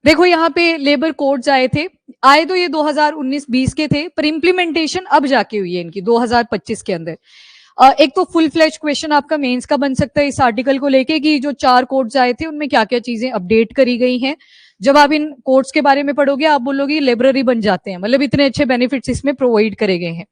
देखो यहाँ पे लेबर कोड्स आए तो ये 2019-20 के थे, पर इम्प्लीमेंटेशन अब जाके हुई है इनकी 2025 के अंदर। एक तो फुल फ्लैश क्वेश्चन आपका मेंस का बन सकता है इस आर्टिकल को लेके कि जो 4 कोड्स आए थे उनमें क्या क्या चीजें अपडेट करी गई हैं। जब आप इन कोड्स के बारे में पढ़ोगे आप बोलोगे लाइब्रेरी बन जाते हैं, मतलब इतने अच्छे बेनिफिट्स इसमें प्रोवाइड करे गए हैं।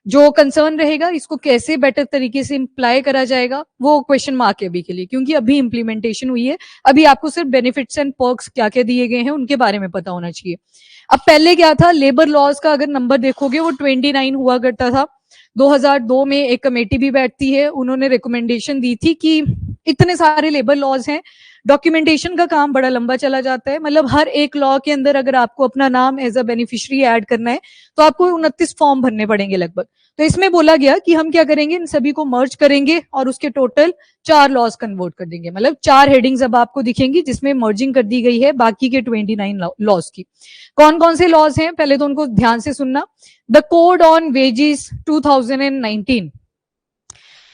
जो कंसर्न रहेगा इसको कैसे बेटर तरीके से इम्प्लाई करा जाएगा वो क्वेश्चन मार्क है अभी के लिए, क्योंकि अभी इम्प्लीमेंटेशन हुई है। अभी आपको सिर्फ बेनिफिट्स एंड पर्क्स क्या क्या दिए गए हैं उनके बारे में पता होना चाहिए। अब पहले क्या था, लेबर लॉज का अगर नंबर देखोगे वो 29 हुआ करता था। 2002 में एक कमेटी भी बैठती है, उन्होंने रिकमेंडेशन दी थी कि इतने सारे लेबर लॉज हैं, डॉक्यूमेंटेशन का काम बड़ा लंबा चला जाता है। मतलब हर एक लॉ के अंदर अगर आपको अपना नाम एज अ बेनिफिशियरी ऐड करना है तो आपको 29 फॉर्म भरने पड़ेंगे लगभग। तो इसमें बोला गया कि हम क्या करेंगे, इन सभी को मर्ज करेंगे और उसके टोटल 4 लॉज कन्वर्ट कर देंगे। मतलब 4 हेडिंग्स अब आपको दिखेंगी जिसमें मर्जिंग कर दी गई है बाकी के 29 लॉज की। कौन कौन से लॉज हैं पहले तो उनको ध्यान से सुनना। The code on wages 2019,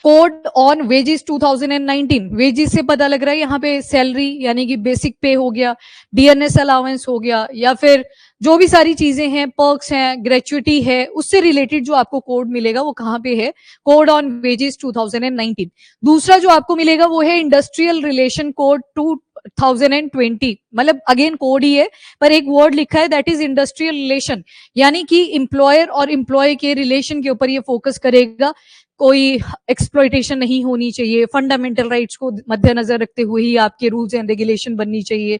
code on wages 2019, wages से पता लग रहा है यहाँ पे सैलरी यानी कि बेसिक पे हो गया, डीएनएस अलाउंस हो गया, या फिर जो भी सारी चीजें हैं, पर्क्स हैं, ग्रेचुइटी है, उससे रिलेटेड जो आपको कोड मिलेगा वो कहाँ पे है, कोड ऑन वेजेस 2019। दूसरा जो आपको मिलेगा वो है इंडस्ट्रियल रिलेशन कोड 2020, मतलब अगेन कोड ही है पर एक वर्ड लिखा है दैट इज इंडस्ट्रियल रिलेशन, यानी कि एम्प्लॉयर और एम्प्लॉय के रिलेशन के ऊपर ये फोकस करेगा। कोई एक्सप्लॉइटेशन नहीं होनी चाहिए, फंडामेंटल राइट्स को मद्देनजर रखते हुए ही आपके रूल्स एंड रेगुलेशन बननी चाहिए।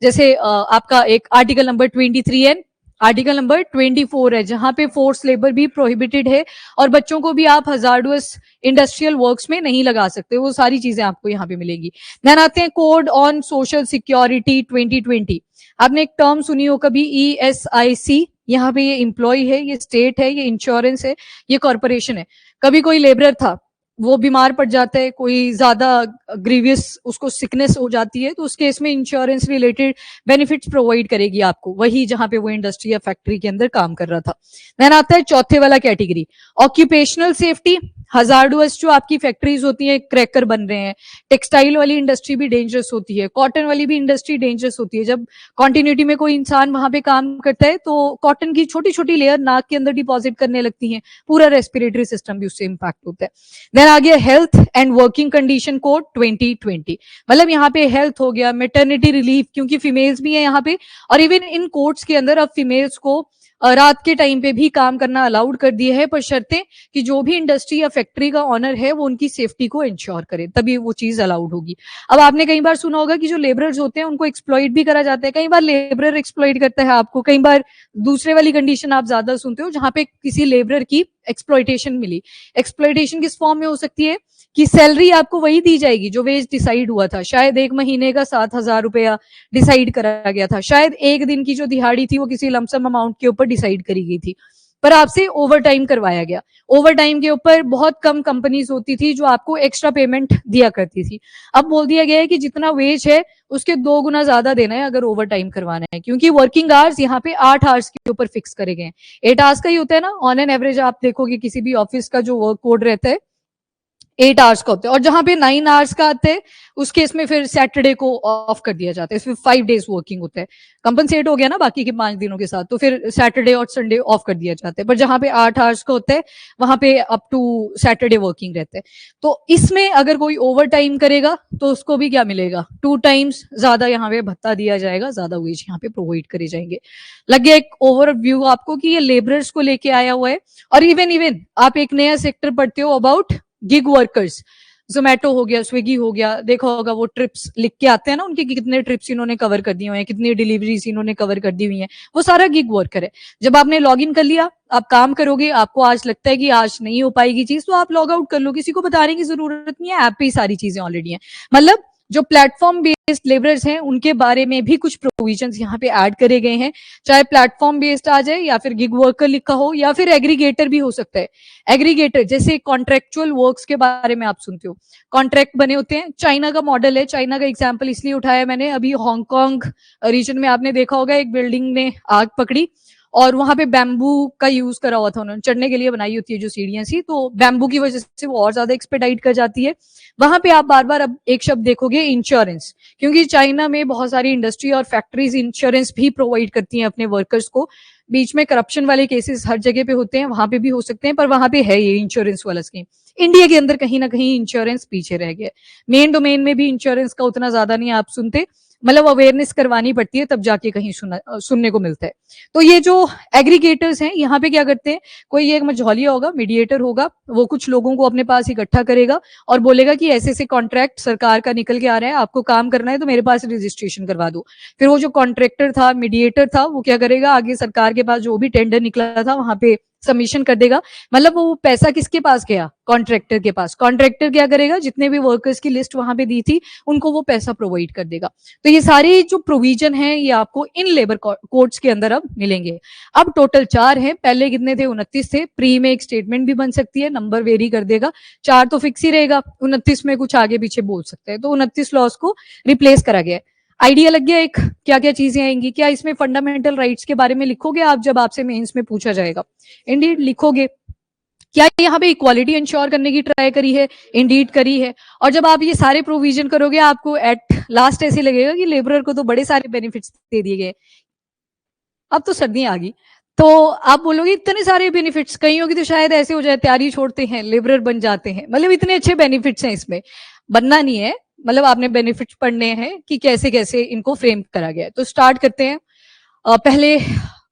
जैसे आपका एक article number 23 and article number 24 है जहां पे फोर्स लेबर भी प्रोहिबिटेड है और बच्चों को भी आप हजार्डस इंडस्ट्रियल वर्क्स में नहीं लगा सकते, वो सारी चीजें आपको यहाँ पे मिलेंगी। देन आते हैं कोड ऑन सोशल सिक्योरिटी 2020। आपने एक टर्म सुनी हो कभी, ESIC, यहाँ पे ये एम्प्लॉय है, ये स्टेट है, ये इंश्योरेंस है, ये कॉर्पोरेशन है। कभी कोई लेबरर था वो बीमार पड़ जाता है, कोई ज्यादा ग्रीवियस उसको सिकनेस हो जाती है, तो उस केस में इंश्योरेंस रिलेटेड बेनिफिट्स प्रोवाइड करेगी आपको, वही जहां पे वो इंडस्ट्री या फैक्ट्री के अंदर काम कर रहा था। देन आता है चौथे वाला कैटेगरी, ऑक्यूपेशनल सेफ्टी। हजार्डस जो आपकी फैक्ट्रीज होती हैं, क्रैकर बन रहे हैं, टेक्सटाइल वाली इंडस्ट्री भी डेंजरस होती है, कॉटन वाली भी इंडस्ट्री डेंजरस होती है। जब कॉन्टिन्यूटी में कोई इंसान वहां पे काम करता है तो कॉटन की छोटी छोटी लेयर नाक के अंदर डिपॉजिट करने लगती है, पूरा रेस्पिरेटरी सिस्टम भी उससे इंपैक्ट होता है। देन आ गया health and working condition code 2020, मतलब यहाँ पे हेल्थ हो गया, मेटर्निटी रिलीफ, क्योंकि फीमेल्स भी है यहाँ पे, और इवन इन कोर्ट्स के अंदर अब फीमेल्स को रात के टाइम पे भी काम करना अलाउड कर दिया है, पर शर्तें कि जो भी इंडस्ट्री या फैक्ट्री का ऑनर है वो उनकी सेफ्टी को इंश्योर करे, तभी वो चीज अलाउड होगी। अब आपने कई बार सुना होगा कि जो लेबरर्स होते हैं उनको एक्सप्लॉइट भी करा जाता है, कई बार लेबरर एक्सप्लॉइट करता है आपको, कई बार दूसरे वाली कंडीशन आप ज्यादा सुनते हो जहां पे किसी लेबरर की एक्सप्लॉइटेशन मिली। एक्सप्लॉइटेशन किस फॉर्म में हो सकती है कि सैलरी आपको वही दी जाएगी जो वेज डिसाइड हुआ था, शायद एक महीने का 7,000 रुपया डिसाइड करा गया था, शायद एक दिन की जो दिहाड़ी थी वो किसी लमसम अमाउंट के ऊपर डिसाइड करी गई थी, पर आपसे ओवर टाइम करवाया गया। ओवर टाइम के ऊपर बहुत कम कंपनीज होती थी जो आपको एक्स्ट्रा पेमेंट दिया करती थी। अब बोल दिया गया है कि जितना वेज है उसके 2 गुना ज्यादा देना है अगर ओवर टाइम करवाना है, क्योंकि वर्किंग आवर्स यहाँ पे 8 आवर्स के ऊपर फिक्स करे गए हैं। 8 आवर्स का ही होता है ना ऑन एन एवरेज, आप देखोगे किसी भी ऑफिस का जो वर्क कोड रहता है 8 आवर्स का होता है, और जहां पे 9 आवर्स का आते हैं उस केस में फिर सैटरडे को ऑफ कर दिया जाता है, इसमें 5 डेज वर्किंग होता है, कंपनसेट हो गया ना बाकी के 5 दिनों के साथ, तो फिर सैटरडे और संडे ऑफ कर दिया जाता है। पर जहां पे 8 आवर्स का होता है वहां पे अप टू सैटरडे वर्किंग रहता है। तो इसमें अगर कोई ओवर टाइम करेगा तो उसको भी क्या मिलेगा, 2 टाइम्स ज्यादा यहाँ पे भत्ता दिया जाएगा, ज्यादा वेज यहाँ पे प्रोवाइड करे जाएंगे। लग गया एक ओवरव्यू आपको कि ये लेबरर्स को लेके आया हुआ है। और इवन आप एक नया सेक्टर पढ़ते हो अबाउट गिग वर्कर्स, जोमेटो हो गया, स्विगी हो गया, देखा होगा वो ट्रिप्स लिख के आते हैं ना उनकी, कितने ट्रिप्स इन्होंने कवर कर दिए हुए हैं, कितनी डिलीवरीज इन्होंने कवर कर दी हुई हैं, वो सारा गिग वर्कर है। जब आपने लॉग इन कर लिया, आप काम करोगे, आपको आज लगता है कि आज नहीं हो पाएगी चीज तो आप लॉग आउट कर लो, किसी को बताने की जरूरत नहीं है, ऐप पे ही सारी चीजें ऑलरेडी हैं। मतलब जो प्लेटफॉर्म बेस्ड लेबरर्स हैं उनके बारे में भी कुछ प्रोविजंस यहाँ पे ऐड करे गए हैं, चाहे प्लेटफॉर्म बेस्ड आ जाए या फिर गिग वर्कर लिखा हो या फिर एग्रीगेटर भी हो सकता है। एग्रीगेटर जैसे कॉन्ट्रेक्चुअल वर्क्स के बारे में आप सुनते हो, कॉन्ट्रैक्ट बने होते हैं, चाइना का मॉडल है, चाइना का एग्जाम्पल इसलिए उठाया मैंने, अभी हांगकांग रीजन में आपने देखा होगा एक बिल्डिंग ने आग पकड़ी और वहां पे बैम्बू का यूज करा हुआ था, उन्होंने चढ़ने के लिए बनाई होती है जो सीढ़ियां सी, तो बैम्बू की वजह से वो और ज्यादा एक्सपेडाइट कर जाती है। वहां पे आप बार बार अब एक शब्द देखोगे, इंश्योरेंस, क्योंकि चाइना में बहुत सारी इंडस्ट्री और फैक्ट्रीज इंश्योरेंस भी प्रोवाइड करती हैं अपने वर्कर्स को। बीच में करप्शन वाले केसेस हर जगह पे होते हैं, वहां पे भी हो सकते हैं, पर वहां पे है ये इंश्योरेंस वाला स्कीम। इंडिया के अंदर कहीं ना कहीं इंश्योरेंस पीछे रह गया। मेन डोमेन में भी इंश्योरेंस का उतना ज्यादा नहीं आप सुनते, मतलब अवेयरनेस करवानी पड़ती है तब जाके कहीं सुनने को मिलता है। तो ये जो एग्रीगेटर्स हैं यहाँ पे क्या करते हैं, कोई एक मझौलिया होगा, मीडिएटर होगा, वो कुछ लोगों को अपने पास इकट्ठा करेगा और बोलेगा कि ऐसे ऐसे कॉन्ट्रैक्ट सरकार का निकल के आ रहा है, आपको काम करना है तो मेरे पास रजिस्ट्रेशन करवा दो। फिर वो जो कॉन्ट्रैक्टर था, मीडिएटर था, वो क्या करेगा, आगे सरकार के पास जो भी टेंडर निकला था वहां पे सबमिशन कर देगा। मतलब वो पैसा किसके पास गया, कॉन्ट्रैक्टर के पास। कॉन्ट्रैक्टर क्या करेगा, जितने भी वर्कर्स की लिस्ट वहां पे दी थी उनको वो पैसा प्रोवाइड कर देगा। तो ये सारी जो प्रोविजन है ये आपको इन लेबर कोड्स के अंदर अब मिलेंगे। अब टोटल 4 हैं, पहले कितने थे, 29 थे। प्री में एक स्टेटमेंट भी बन सकती है, नंबर वेरी कर देगा, 4 तो फिक्स ही रहेगा, 29 में कुछ आगे पीछे बोल सकते हैं। तो 29 लॉस को रिप्लेस करा गया है। आइडिया लग गया एक, क्या क्या चीजें आएंगी। क्या इसमें फंडामेंटल राइट्स के बारे में लिखोगे आप जब आपसे मेंस में पूछा जाएगा? इंडीड लिखोगे। क्या यहाँ पे इक्वालिटी इंश्योर करने की ट्राई करी है? इंडीड करी है। और जब आप ये सारे प्रोविजन करोगे आपको एट लास्ट ऐसे लगेगा कि लेबरर को तो बड़े सारे बेनिफिट्स दे दिए गए। अब तो सर्दियां आ गई तो आप बोलोगे इतने सारे बेनिफिट्स, कहीं होगी तो शायद ऐसे हो जाए तैयारी छोड़ते हैं लेबरर बन जाते हैं। मतलब इतने अच्छे बेनिफिट्स हैं इसमें, बनना नहीं है, मतलब आपने बेनिफिट्स पढ़ने हैं कि कैसे कैसे इनको फ्रेम करा गया है। तो स्टार्ट करते हैं पहले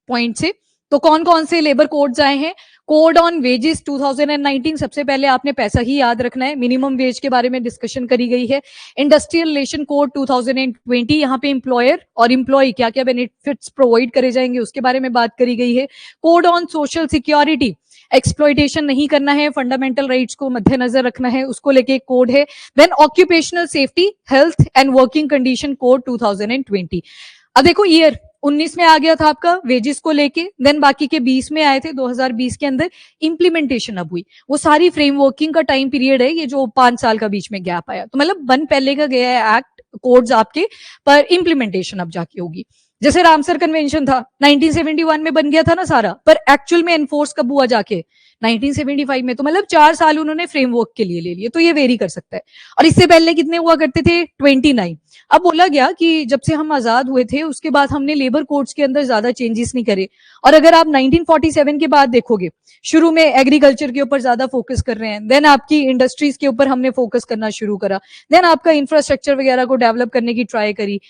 पॉइंट से। तो कौन कौन से लेबर कोड्स आए हैं? कोड ऑन वेजेस 2019, सबसे पहले आपने पैसा ही याद रखना है। मिनिमम वेज के बारे में डिस्कशन करी गई है। इंडस्ट्रियल रिलेशन कोड 2020, यहाँ पे एम्प्लॉयर और एम्प्लॉय क्या क्या बेनिफिट्स प्रोवाइड करे जाएंगे उसके बारे में बात करी गई है। Code on social security, exploitation नहीं करना है, फंडामेंटल राइट्स को मद्देनजर रखना है, उसको लेके एक कोड है। Then occupational safety, health and working condition code 2020। अब देखो ईयर 19 में आ गया था आपका वेजेस को लेके, देन बाकी के 20 में आए थे, 2020 के अंदर इंप्लीमेंटेशन अब हुई। वो सारी फ्रेमवर्किंग का टाइम पीरियड है ये जो 5 साल का बीच में गैप आया। तो मतलब बन पहले का गया है एक्ट कोड्स आपके, पर इंप्लीमेंटेशन अब जाके होगी। जैसे रामसर कन्वेंशन था 1971 में बन गया था ना सारा, पर एक्चुअल में एनफोर्स कब हुआ जाके 1975 में। तो मतलब 4 साल उन्होंने फ्रेमवर्क के लिए ले लिए, तो ये वेरी कर सकता है। और इससे पहले कितने हुआ करते थे? 29। अब बोला गया कि जब से हम आजाद हुए थे उसके बाद हमने लेबर कोड्स के अंदर ज्यादा चेंजेस नहीं करे। और अगर आप 1947 के बाद देखोगे, शुरू में एग्रीकल्चर के ऊपर ज्यादा फोकस कर रहे हैं, देन आपकी इंडस्ट्रीज के ऊपर हमने फोकस करना शुरू करा, देन आपका इंफ्रास्ट्रक्चर वगैरह को डेवलप करने की ट्राई करी,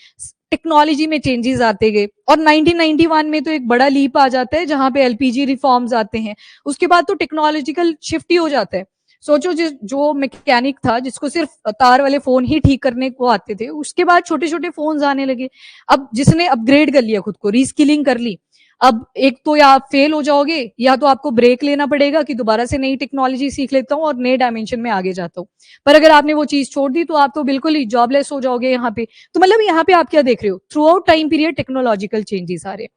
टेक्नोलॉजी में चेंजेस आते गए। और 1991 में तो एक बड़ा लीप आ जाता है जहां पे एलपीजी रिफॉर्म्स आते हैं। उसके बाद तो टेक्नोलॉजिकल शिफ्ट ही हो जाता है। सोचो जो मैकेनिक था जिसको सिर्फ तार वाले फोन ही ठीक करने को आते थे, उसके बाद छोटे छोटे फोन आने लगे। अब जिसने अपग्रेड कर लिया खुद को, रीस्किलिंग कर ली, अब एक तो या आप फेल हो जाओगे या तो आपको ब्रेक लेना पड़ेगा कि दोबारा से नई टेक्नोलॉजी सीख लेता हूँ और नए डायमेंशन में आगे जाता हूँ। पर अगर आपने वो चीज छोड़ दी तो आप तो बिल्कुल ही जॉबलेस हो जाओगे यहाँ पे। तो मतलब यहाँ पे आप क्या देख रहे हो, throughout time period technological changes आ रहे हैं।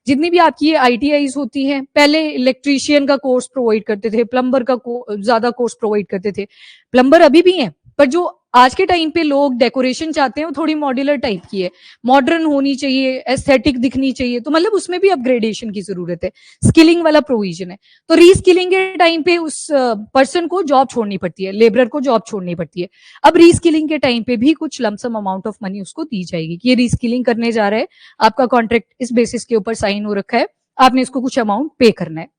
जितनी भी आपकी आईटीआईज होती हैं, पहले इलेक्ट्रीशियन का कोर्स प्रोवाइड करते थे, प्लम्बर का ज्यादा कोर्स प्रोवाइड करते थे। प्लम्बर अभी भी हैं, पर जो आज के टाइम पे लोग डेकोरेशन चाहते हैं वो थोड़ी मॉड्यूलर टाइप की है, मॉडर्न होनी चाहिए, एस्थेटिक दिखनी चाहिए। तो मतलब उसमें भी अपग्रेडेशन की जरूरत है, स्किलिंग वाला प्रोविजन है। तो रीस्किलिंग के टाइम पे उस पर्सन को जॉब छोड़नी पड़ती है, लेबरर को जॉब छोड़नी पड़ती है। अब रीस्किलिंग के टाइम पे भी कुछ लमसम अमाउंट ऑफ मनी उसको दी जाएगी कि ये रीस्किलिंग करने जा रहा है, आपका कॉन्ट्रैक्ट इस बेसिस के ऊपर साइन हो रखा है, आपने इसको कुछ अमाउंट पे करना है।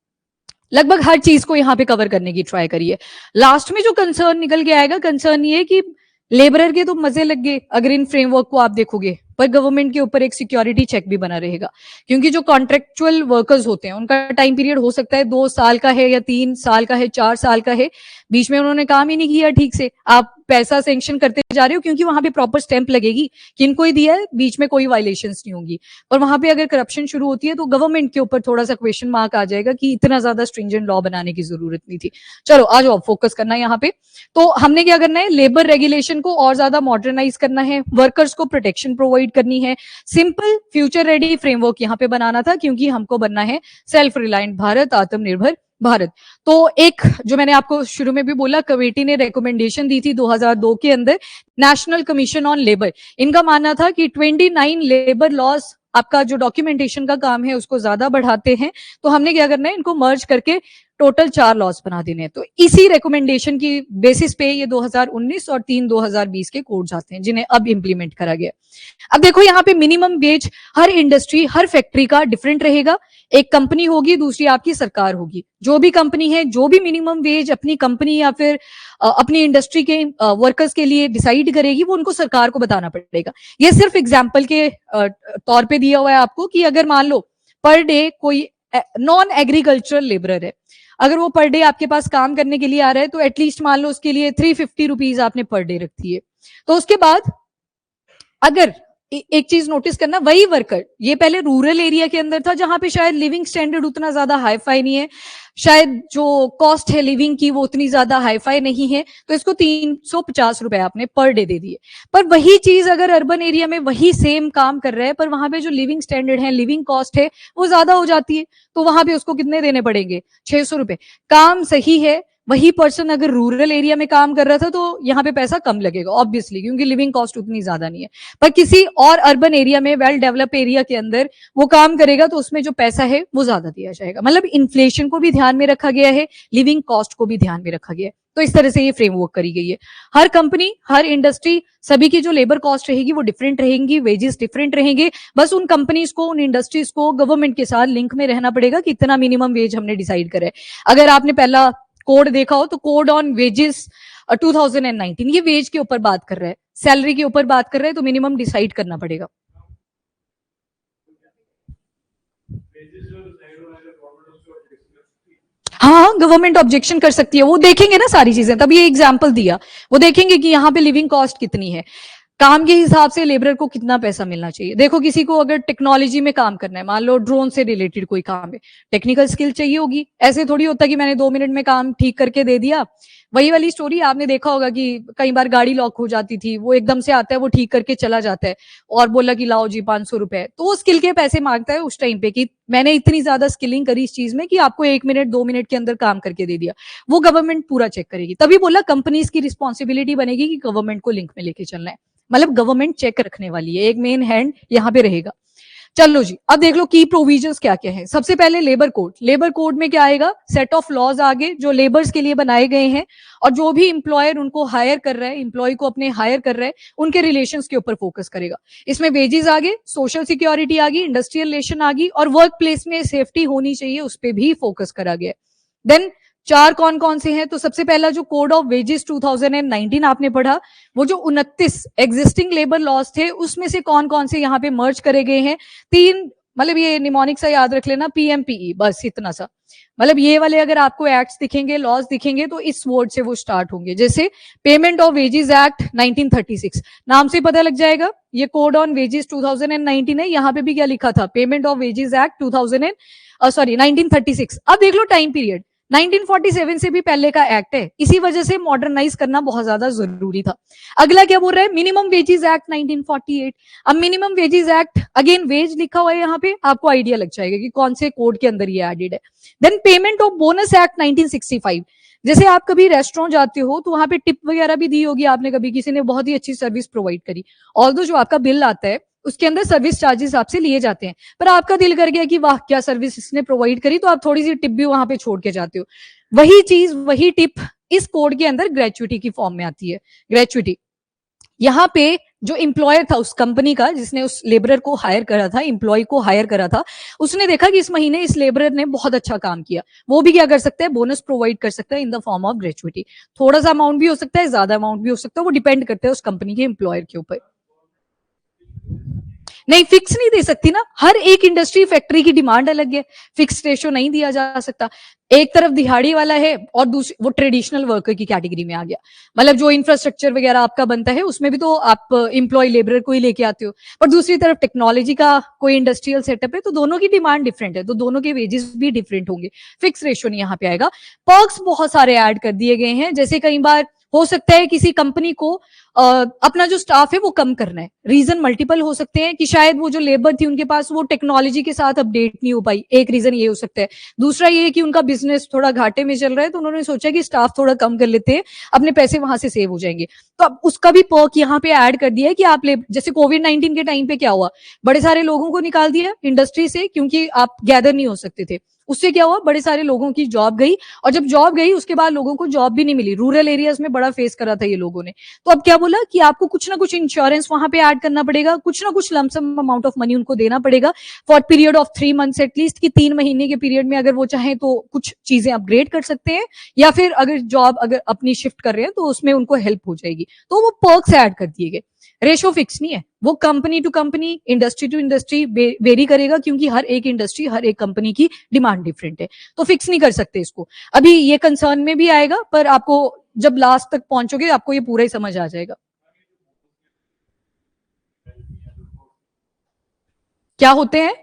लगभग हर चीज को यहाँ पे कवर करने की ट्राई करिए। लास्ट में जो कंसर्न निकल के आएगा, कंसर्न ये कि लेबरर के तो मजे लग गए अगर इन फ्रेमवर्क को आप देखोगे, पर गवर्नमेंट के ऊपर एक सिक्योरिटी चेक भी बना रहेगा। क्योंकि जो कॉन्ट्रेक्चुअल वर्कर्स होते हैं उनका टाइम पीरियड हो सकता है 2 साल का है या 3 साल का है, 4 साल का है, बीच में उन्होंने काम ही नहीं किया ठीक से, आप पैसा सैंक्शन करते जा रहे हो क्योंकि वहां पे प्रॉपर स्टैंप लगेगी कि इनको ही दिया है, बीच में कोई वायलेशंस नहीं होंगी। और वहां पे अगर करप्शन शुरू होती है तो गवर्नमेंट के ऊपर थोड़ा सा क्वेश्चन मार्क आ जाएगा कि इतना ज्यादा स्ट्रिंजेंट लॉ बनाने की जरूरत नहीं थी। चलो आ जाओ, फोकस करना है यहाँ पे। तो हमने क्या करना है, लेबर रेगुलेशन को और ज्यादा मॉडर्नाइज करना है, वर्कर्स को प्रोटेक्शन प्रोवाइड करनी है, सिंपल फ्यूचर रेडी फ्रेमवर्क यहाँ पे बनाना था क्योंकि हमको बनना है सेल्फ रिलायंट भारत, आत्मनिर्भर भारत। तो एक जो मैंने आपको शुरू में भी बोला, कमेटी ने रिकमेंडेशन दी थी 2002 के अंदर, नेशनल कमीशन ऑन लेबर। इनका मानना था कि 29 लेबर लॉज आपका जो डॉक्यूमेंटेशन का काम है उसको ज्यादा बढ़ाते हैं, तो हमने क्या करना है, इनको मर्ज करके टोटल 4 लॉज बना देने हैं। तो इसी रिकमेंडेशन की बेसिस पे ये 2019 और 3 2020 के कोड्स आते हैं जिन्हें अब इंप्लीमेंट करा गया। अब देखो यहाँ पे मिनिमम वेज हर इंडस्ट्री, हर फैक्ट्री का डिफरेंट रहेगा। एक कंपनी होगी, दूसरी आपकी सरकार होगी। जो भी कंपनी है, जो भी मिनिमम वेज अपनी कंपनी या फिर अपनी इंडस्ट्री के वर्कर्स के लिए डिसाइड करेगी, वो उनको सरकार को बताना पड़ेगा। ये सिर्फ एग्जाम्पल के तौर पे दिया हुआ है आपको कि अगर मान लो पर डे कोई नॉन एग्रीकल्चरल लेबरर है, अगर वो पर डे आपके पास काम करने के लिए आ रहा है, तो एटलीस्ट मान लो उसके लिए 350 रुपीज आपने पर डे रख दिए। तो उसके बाद अगर एक चीज नोटिस करना, वही वर्कर, ये पहले रूरल एरिया के अंदर था जहां पे शायद लिविंग स्टैंडर्ड उतना ज्यादा हाई फाई नहीं है, शायद जो कॉस्ट है लिविंग की वो उतनी ज्यादा हाई फाई नहीं है, तो इसको 350 रुपए आपने पर डे दे दिए। पर वही चीज अगर अर्बन एरिया में वही सेम काम कर रहा है, पर वहां पे जो लिविंग स्टैंडर्ड है, लिविंग कॉस्ट है, वो ज्यादा हो जाती है, तो वहां पे उसको कितने देने पड़ेंगे? 600 रुपए। काम सही है, वही पर्सन अगर रूरल एरिया में काम कर रहा था तो यहाँ पे पैसा कम लगेगा ऑब्वियसली, क्योंकि लिविंग कॉस्ट उतनी ज्यादा नहीं है। पर किसी और अर्बन एरिया में, वेल डेवलप एरिया के अंदर वो काम करेगा तो उसमें जो पैसा है वो ज्यादा दिया जाएगा। मतलब इन्फ्लेशन को भी ध्यान में रखा गया है, लिविंग कॉस्ट को भी ध्यान में रखा गया है। तो इस तरह से ये फ्रेमवर्क करी गई है। हर कंपनी, हर इंडस्ट्री, सभी की जो लेबर कॉस्ट रहेगी वो डिफरेंट रहेंगी, वेजेस डिफरेंट रहेंगे। बस उन कंपनीज को, उन इंडस्ट्रीज को गवर्नमेंट के साथ लिंक में रहना पड़ेगा कि इतना मिनिमम वेज हमने डिसाइड करा है। अगर आपने पहला कोड देखा हो तो कोड ऑन वेजेस 2019, ये वेज के ऊपर बात कर रहा है, सैलरी के ऊपर बात कर रहा है, तो मिनिमम डिसाइड करना पड़ेगा। हाँ, गवर्नमेंट ऑब्जेक्शन कर सकती है, वो देखेंगे ना सारी चीजें, तब ये एग्जाम्पल दिया, वो देखेंगे कि यहाँ पे लिविंग कॉस्ट कितनी है, काम के हिसाब से लेबर को कितना पैसा मिलना चाहिए। देखो किसी को अगर टेक्नोलॉजी में काम करना है, मान लो ड्रोन से रिलेटेड कोई काम है, टेक्निकल स्किल चाहिए होगी। ऐसे थोड़ी होता कि मैंने 2 मिनट में काम ठीक करके दे दिया। वही वाली स्टोरी आपने देखा होगा कि कई बार गाड़ी लॉक हो जाती थी, वो एकदम से आता है, वो ठीक करके चला जाता है और बोला कि लाओ जी 500 रुपए, तो वो स्किल के पैसे मांगता है उस टाइम पे कि मैंने इतनी ज्यादा स्किलिंग करी इस चीज में कि आपको 1 मिनट 2 मिनट के अंदर काम करके दे दिया। वो गवर्नमेंट पूरा चेक करेगी। तभी बोला कंपनीज की रिस्पॉन्सिबिलिटी बनेगी कि गवर्नमेंट को लिंक में लेके चलना है, मतलब गवर्नमेंट चेक रखने वाली है, एक मेन हैंड यहाँ पे रहेगा। चलो जी, अब देख लो की प्रोविजंस क्या क्या है। सबसे पहले लेबर कोड। लेबर कोड में क्या आएगा? सेट ऑफ लॉज आगे जो लेबर्स के लिए बनाए गए हैं, और जो भी इंप्लॉयर उनको हायर कर रहा है, इंप्लॉय को अपने हायर कर रहा है, उनके रिलेशंस के ऊपर फोकस करेगा। इसमें वेजेस आगे, सोशल सिक्योरिटी आ गई, इंडस्ट्रियल रिलेशन आ गई, और वर्क प्लेस में सेफ्टी होनी चाहिए, उस पर भी फोकस करा गया। देन 4 कौन कौन से हैं? तो सबसे पहला जो कोड ऑफ वेजेस 2019 आपने पढ़ा, वो जो 29 एग्जिस्टिंग लेबर लॉज थे उसमें से कौन कौन से यहाँ पे मर्ज करे गए हैं? 3, मतलब ये निमोनिक सा याद रख लेना, पीएमपीई, बस इतना सा। मतलब ये वाले अगर आपको एक्ट्स दिखेंगे, लॉज दिखेंगे, तो इस वर्ड से वो स्टार्ट होंगे। जैसे पेमेंट ऑफ वेजेस एक्ट 1936, नाम से पता लग जाएगा ये कोड ऑन वेजेस 2019 है। यहाँ पे भी क्या लिखा था? Payment of wages act 1936। अब देख लो टाइम पीरियड, 1947 से भी पहले का एक्ट है, इसी वजह से मॉडर्नाइज करना बहुत ज्यादा जरूरी था। अगला क्या बोल रहा है? Minimum wages act 1948। अब minimum wages act, again wage लिखा हुआ है यहाँ पे, आपको आइडिया लग जाएगा कि कौन से कोड के अंदर ये एडेड है। Then payment of bonus act 1965। जैसे आप कभी रेस्टोरेंट जाते हो तो वहां पे टिप वगैरह भी दी होगी आपने, कभी किसी ने बहुत ही अच्छी सर्विस प्रोवाइड करी, ऑल्दो जो आपका बिल आता है उसके अंदर सर्विस चार्जेस आपसे लिए जाते हैं, पर आपका दिल कर गया कि वाह क्या सर्विस इसने प्रोवाइड करी, तो आप थोड़ी सी टिप भी वहां पे छोड़ के जाते हो। वही चीज, वही टिप इस कोड के अंदर ग्रेचुइटी की फॉर्म में आती है। ग्रेचुइटी, यहाँ पे जो एम्प्लॉयर था उस कंपनी का, जिसने उस लेबरर को हायर करा था, एम्प्लॉय को हायर करा था, उसने देखा कि इस महीने इस लेबरर ने बहुत अच्छा काम किया, वो भी क्या कर सकता है? बोनस प्रोवाइड कर सकता है in the form of gratuity. थोड़ा सा अमाउंट भी हो सकता है, ज्यादा अमाउंट भी हो सकता है, वो डिपेंड करता है उस कंपनी के एम्प्लॉयर के ऊपर। नहीं, फिक्स नहीं दे सकती ना, हर एक इंडस्ट्री फैक्ट्री की डिमांड अलग है, फिक्स रेशो नहीं दिया जा सकता। एक तरफ दिहाड़ी वाला है और दूसरी वो ट्रेडिशनल वर्कर की कैटेगरी में आ गया, मतलब जो इंफ्रास्ट्रक्चर वगैरह आपका बनता है उसमें भी तो आप एम्प्लॉय लेबरर को ही लेके आते हो, और दूसरी तरफ टेक्नोलॉजी का कोई इंडस्ट्रियल सेटअप है, तो दोनों की डिमांड डिफरेंट है, तो दोनों के वेजेस भी डिफरेंट होंगे। फिक्स रेशो नहीं यहाँ पे आएगा। पर्क्स बहुत सारे ऐड कर दिए गए हैं, जैसे कई बार हो सकता है किसी कंपनी को अपना जो स्टाफ है वो कम करना है। रीजन मल्टीपल हो सकते हैं कि शायद वो जो लेबर थी उनके पास वो टेक्नोलॉजी के साथ अपडेट नहीं हो पाई, एक रीजन ये हो सकता है। दूसरा ये है कि उनका बिजनेस थोड़ा घाटे में चल रहा है, तो उन्होंने सोचा कि स्टाफ थोड़ा कम कर लेते हैं, अपने पैसे वहां से सेव हो जाएंगे। तो अब उसका भी पर्क यहाँ पे ऐड कर दिया है कि आप जैसे कोविड-19 के टाइम पे क्या हुआ, बड़े सारे लोगों को निकाल दिया इंडस्ट्री से क्योंकि आप गैदर नहीं हो सकते थे। उससे क्या हुआ, बड़े सारे लोगों की जॉब गई, और जब जॉब गई उसके बाद लोगों को जॉब भी नहीं मिली। रूरल एरियाज में बड़ा फेस करा था ये लोगों ने। तो अब क्या बोला कि आपको कुछ ना कुछ इंश्योरेंस वहां पे ऐड करना पड़ेगा, कुछ ना कुछ लमसम अमाउंट ऑफ मनी उनको देना पड़ेगा for period of 3 months at least, कि 3 महीने के पीरियड में अगर वो चाहें तो कुछ चीजें अपग्रेड कर सकते हैं, या फिर अगर जॉब अगर अपनी शिफ्ट कर रहे हैं तो उसमें उनको हेल्प हो जाएगी। तो वो पर्क्स ऐड कर दिए गए। रेशो फिक्स नहीं है, वो company to company, industry to industry vary करेगा, क्योंकि हर एक इंडस्ट्री, हर एक कंपनी की डिमांड डिफरेंट है, तो फिक्स नहीं कर सकते इसको। अभी ये कंसर्न में भी आएगा, पर आपको जब लास्ट तक पहुंचोगे आपको ये पूरा ही समझ आ जाएगा। क्या होते हैं?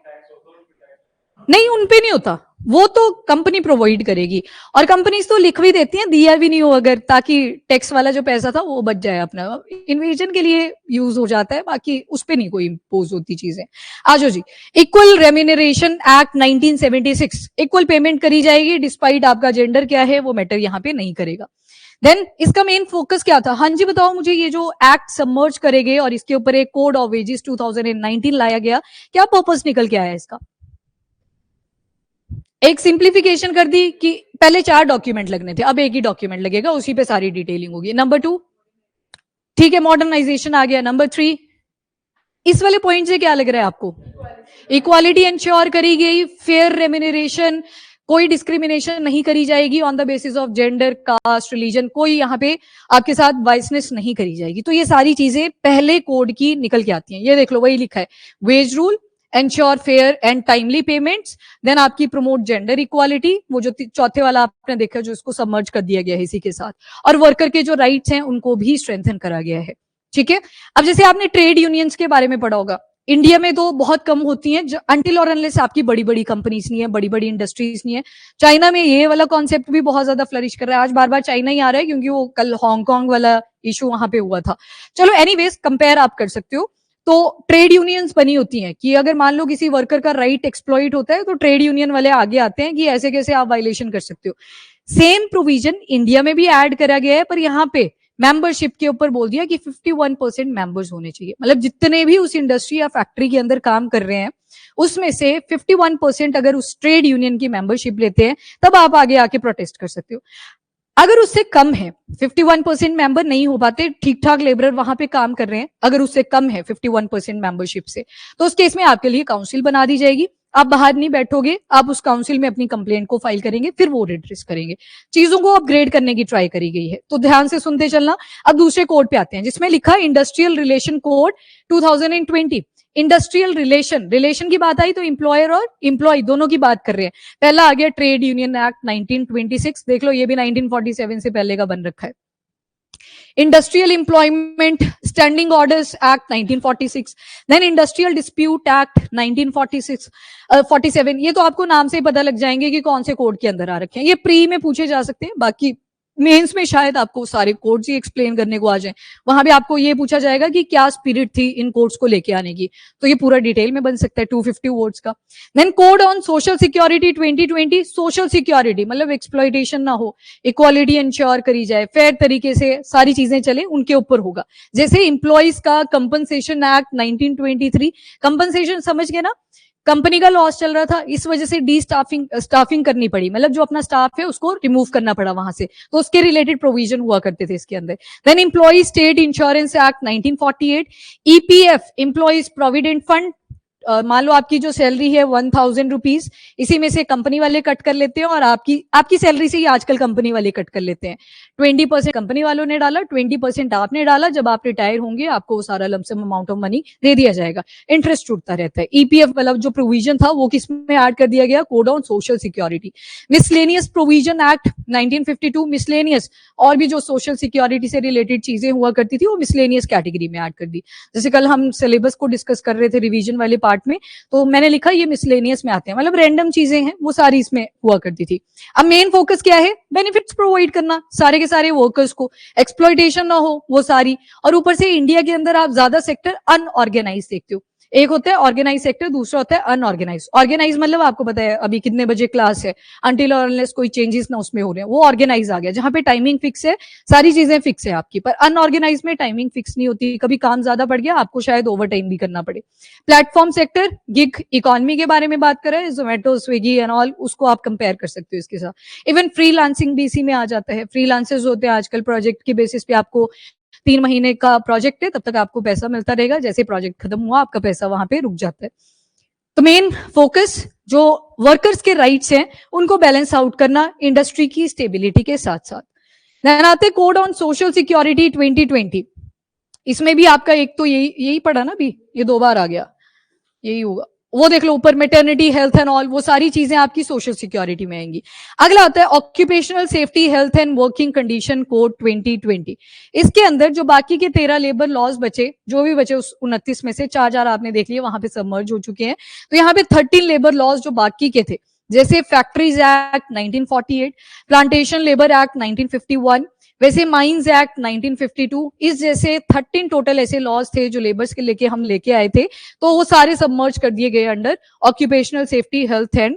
नहीं, उनपे नहीं होता, वो तो कंपनी प्रोवाइड करेगी, और कंपनीज तो लिख भी देती हैं दिया भी नहीं हो अगर, ताकि टैक्स वाला जो पैसा था वो बच जाए अपना, इन्वेजन के लिए यूज हो जाता है, बाकी उस पे नहीं कोई इम्पोज होती चीजें। आ जाओ जी, equal remuneration act 1976, equal payment करी जाएगी डिस्पाइट आपका जेंडर क्या है, वो मैटर यहाँ पे नहीं करेगा। देन इसका मेन फोकस क्या था? हाँ जी बताओ मुझे, ये जो एक्ट सबमर्ज करेंगे और इसके ऊपर एक कोड ऑफ वेजेस 2019 लाया गया, क्या पर्पस निकल के आया इसका? एक सिंप्लीफिकेशन कर दी कि पहले 4 डॉक्यूमेंट लगने थे, अब एक ही डॉक्यूमेंट लगेगा, उसी पे सारी डिटेलिंग होगी। नंबर 2, ठीक है, मॉडर्नाइजेशन आ गया। नंबर 3, इस वाले पॉइंट से क्या लग रहा है आपको? इक्वालिटी इंश्योर करी गई, फेयर रेम्यूनरेशन, कोई डिस्क्रिमिनेशन नहीं करी जाएगी on the basis of gender, caste, religion, कोई यहाँ पे आपके साथ बाइसनेस नहीं करी जाएगी। तो ये सारी चीजें पहले कोड की निकल के आती हैं। ये देख लो, वही लिखा है, wage rule, ensure fair and timely payments, then आपकी प्रमोट जेंडर इक्वालिटी, वो जो चौथे वाला आपने देखा जो इसको सबमर्ज कर दिया गया है इसी के साथ, और वर्कर के जो राइट्स हैं उनको भी स्ट्रेंथन करा गया है। ठीक है, अब जैसे आपने ट्रेड यूनियंस के बारे में पढ़ा होगा, इंडिया में तो बहुत कम होती हैं अंटिल और अनलेस आपकी बड़ी बड़ी कंपनीज नहीं है, बड़ी बड़ी इंडस्ट्रीज नहीं है। चाइना में ये वाला कॉन्सेप्ट भी बहुत ज्यादा फ्लरिश कर रहा है, आज बार बार चाइना ही आ रहा है क्योंकि वो कल हांगकांग वाला इशू वहां पे हुआ था। चलो एनीवेज, कंपेयर आप कर सकते हो। तो ट्रेड यूनियंस बनी होती हैं कि अगर मान लो किसी वर्कर का राइट एक्सप्लॉइट होता है तो ट्रेड यूनियन वाले आगे आते हैं कि ऐसे कैसे आप वायलेशन कर सकते हो। सेम प्रोविजन इंडिया में भी ऐड करा गया है, पर यहाँ पे मेंबरशिप के ऊपर बोल दिया कि 51% मेंबर्स होने चाहिए। मतलब जितने भी उस इंडस्ट्री या फैक्ट्री के अंदर काम कर रहे हैं उसमें से 51% अगर उस ट्रेड यूनियन की मेंबरशिप लेते हैं तब आप आगे आके प्रोटेस्ट कर सकते हो। अगर उससे कम है, 51% मेंबर नहीं हो पाते, ठीक ठाक लेबरर वहां पे काम कर रहे हैं, अगर उससे कम है 51% मेंबरशिप से, तो उस केस में आपके लिए काउंसिल बना दी जाएगी। आप बाहर नहीं बैठोगे, आप उस काउंसिल में अपनी कंप्लेंट को फाइल करेंगे, फिर वो रिड्रेस करेंगे। चीजों को अपग्रेड करने की ट्राई करी गई है, तो ध्यान से सुनते चलना। अब दूसरे कोड पे आते हैं जिसमें लिखा industrial relation code 2020। Industrial relation की बात आई तो इंप्लॉयर और इंप्लॉय दोनों की बात कर रहे हैं। पहला आ गया ट्रेड यूनियन एक्ट 1926, देख लो ये भी 1947 से पहले का बन रखा है। Industrial employment standing orders act 1946, then industrial dispute act 1946 47। ये तो आपको नाम से ही पता लग जाएंगे कि कौन से कोड के अंदर आ रखे हैं। ये प्री में पूछे जा सकते हैं, बाकी मेंस में शायद आपको सारे कोड्स ही एक्सप्लेन करने को आ जाए। वहां भी आपको ये पूछा जाएगा कि क्या स्पिरिट थी इन कोड्स को लेके आने की, तो ये पूरा डिटेल में बन सकता है 250 वर्ड्स का। Then code on social security 2020, social security मतलब एक्सप्लॉइटेशन ना हो, इक्वालिटी इंश्योर करी जाए, फेयर तरीके से सारी चीजें चले, उनके ऊपर होगा। जैसे इंप्लॉइज का कंपनसेशन एक्ट 1923, कंपनसेशन समझ गए ना, कंपनी का लॉस चल रहा था, इस वजह से डी स्टाफिंग करनी पड़ी, मतलब जो अपना स्टाफ है उसको रिमूव करना पड़ा वहां से, तो उसके रिलेटेड प्रोविजन हुआ करते थे इसके अंदर। Then employ state insurance act 1948, EPF employees provident fund, मान लो आपकी जो सैलरी है 1000 रुपीज, इसी में से कंपनी वाले कट कर लेते हैं और आपकी सैलरी से ही आजकल कंपनी वाले कट कर लेते हैं। 20% कंपनी वालों ने डाला, 20% आपने डाला, जब आप रिटायर होंगे आपको वो सारा लमसम अमाउंट ऑफ मनी दे दिया जाएगा, इंटरेस्ट छूटता रहता है। ईपीएफ वाला जो प्रोविजन था वो किस में ऐड कर दिया गया? Code on social security. Miscellaneous provision act 1952, miscellaneous और भी जो सोशल सिक्योरिटी से रिलेटेड चीजें हुआ करती थी वो मिसलेनियस कैटेगरी में ऐड कर दी। जैसे कल हम सिलेबस को डिस्कस कर रहे थे, रिवीजन वाले पार्ट पार्ट में, तो मैंने लिखा ये मिसलेनियस में आते हैं, मतलब रैंडम चीजें हैं वो सारी इसमें हुआ करती थी। अब मेन फोकस क्या है, बेनिफिट्स प्रोवाइड करना सारे के सारे वर्कर्स को, एक्सप्लॉइटेशन ना हो वो सारी, और ऊपर से इंडिया के अंदर आप ज्यादा सेक्टर अनऑर्गेनाइज देखते हो। एक होता है ऑर्गेनाइज सेक्टर, दूसरा होता है अनऑर्गेनाइज। ऑर्गेनाइज मतलब आपको पता है अभी कितने बजे क्लास है, अनटिल और अनलेस कोई चेंजेस ना उसमें हो रहे हैं, वो ऑर्गेनाइज आ गया, जहां पे टाइमिंग फिक्स है, सारी चीजें फिक्स है आपकी। पर अनऑर्गेनाइज में टाइमिंग फिक्स नहीं होती, कभी काम ज्यादा बढ़ गया आपको शायद ओवर टाइम भी करना पड़े। प्लेटफॉर्म सेक्टर गिग इकोनॉमी के बारे में बात कर रहे हैं, जोमेटो स्विगी एंड ऑल, उसको आप कंपेयर कर सकते हो इसके साथ। इवन फ्रीलांसिंग भी इसी में आ जाता है। फ्रीलांसर्स होते हैं आजकल, प्रोजेक्ट के बेसिस पे आपको 3 महीने का प्रोजेक्ट है, तब तक आपको पैसा मिलता रहेगा, जैसे प्रोजेक्ट खत्म हुआ आपका पैसा वहां पे रुक जाता है। तो मेन फोकस जो वर्कर्स के राइट्स हैं उनको बैलेंस आउट करना इंडस्ट्री की स्टेबिलिटी के साथ साथ। देन आते कोड ऑन सोशल सिक्योरिटी 2020, इसमें भी आपका एक तो यही पढ़ा ना, अभी ये 2 बार आ गया, यही होगा, वो देख लो ऊपर, मैटरनिटी हेल्थ एंड ऑल, वो सारी चीजें आपकी सोशल सिक्योरिटी में आएंगी। अगला आता है occupational safety health and working condition code 2020। इसके अंदर जो बाकी के 13 लेबर लॉज बचे, जो भी बचे उस 29 में से 4 आपने देख लिया वहां पे सबमर्ज हो चुके हैं, तो यहाँ पे 13 लेबर लॉज जो बाकी के थे, जैसे factories act 1948, plantation labour act 1951, वैसे माइंस एक्ट 1952, इस जैसे 13 टोटल ऐसे लॉज थे जो लेबर्स के लेके हम लेके आए थे, तो वो सारे सबमर्ज कर दिए गए under occupational safety health and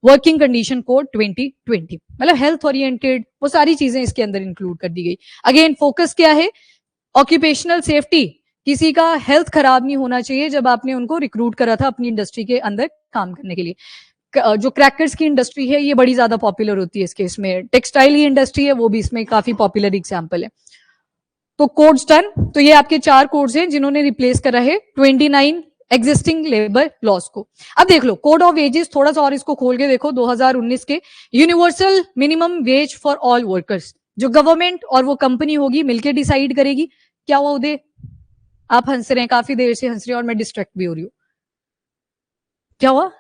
working condition code 2020। मतलब हेल्थ ओरिएंटेड वो सारी चीजें इसके अंदर इंक्लूड कर दी गई। अगेन फोकस क्या है, ऑक्यूपेशनल सेफ्टी, किसी का हेल्थ खराब नहीं होना चाहिए जब आपने उनको रिक्रूट करा था अपनी इंडस्ट्री के अंदर काम करने के लिए। जो क्रैकर्स की इंडस्ट्री है ये बड़ी ज्यादा पॉपुलर होती है इस केस में, टेक्सटाइल की इंडस्ट्री है वो भी इसमें काफी पॉपुलर एग्जांपल है। तो कोड्स डन, तो ये आपके 4 कोड्स हैं जिन्होंने रिप्लेस करा है 29 एग्जिस्टिंग लेबर लॉस को। अब देख लो कोड ऑफ वेजेस, थोड़ा सा और इसको खोल के देखो, 2019 के universal minimum ways for all workers, जो गवर्नमेंट और वो कंपनी होगी मिलकर डिसाइड करेगी। क्या हुआ उदय, आप हंस रहे हैं, काफी देर से हंस रहे हैं और मैं डिस्ट्रैक्ट भी हो रही हूँ, क्या हुआ?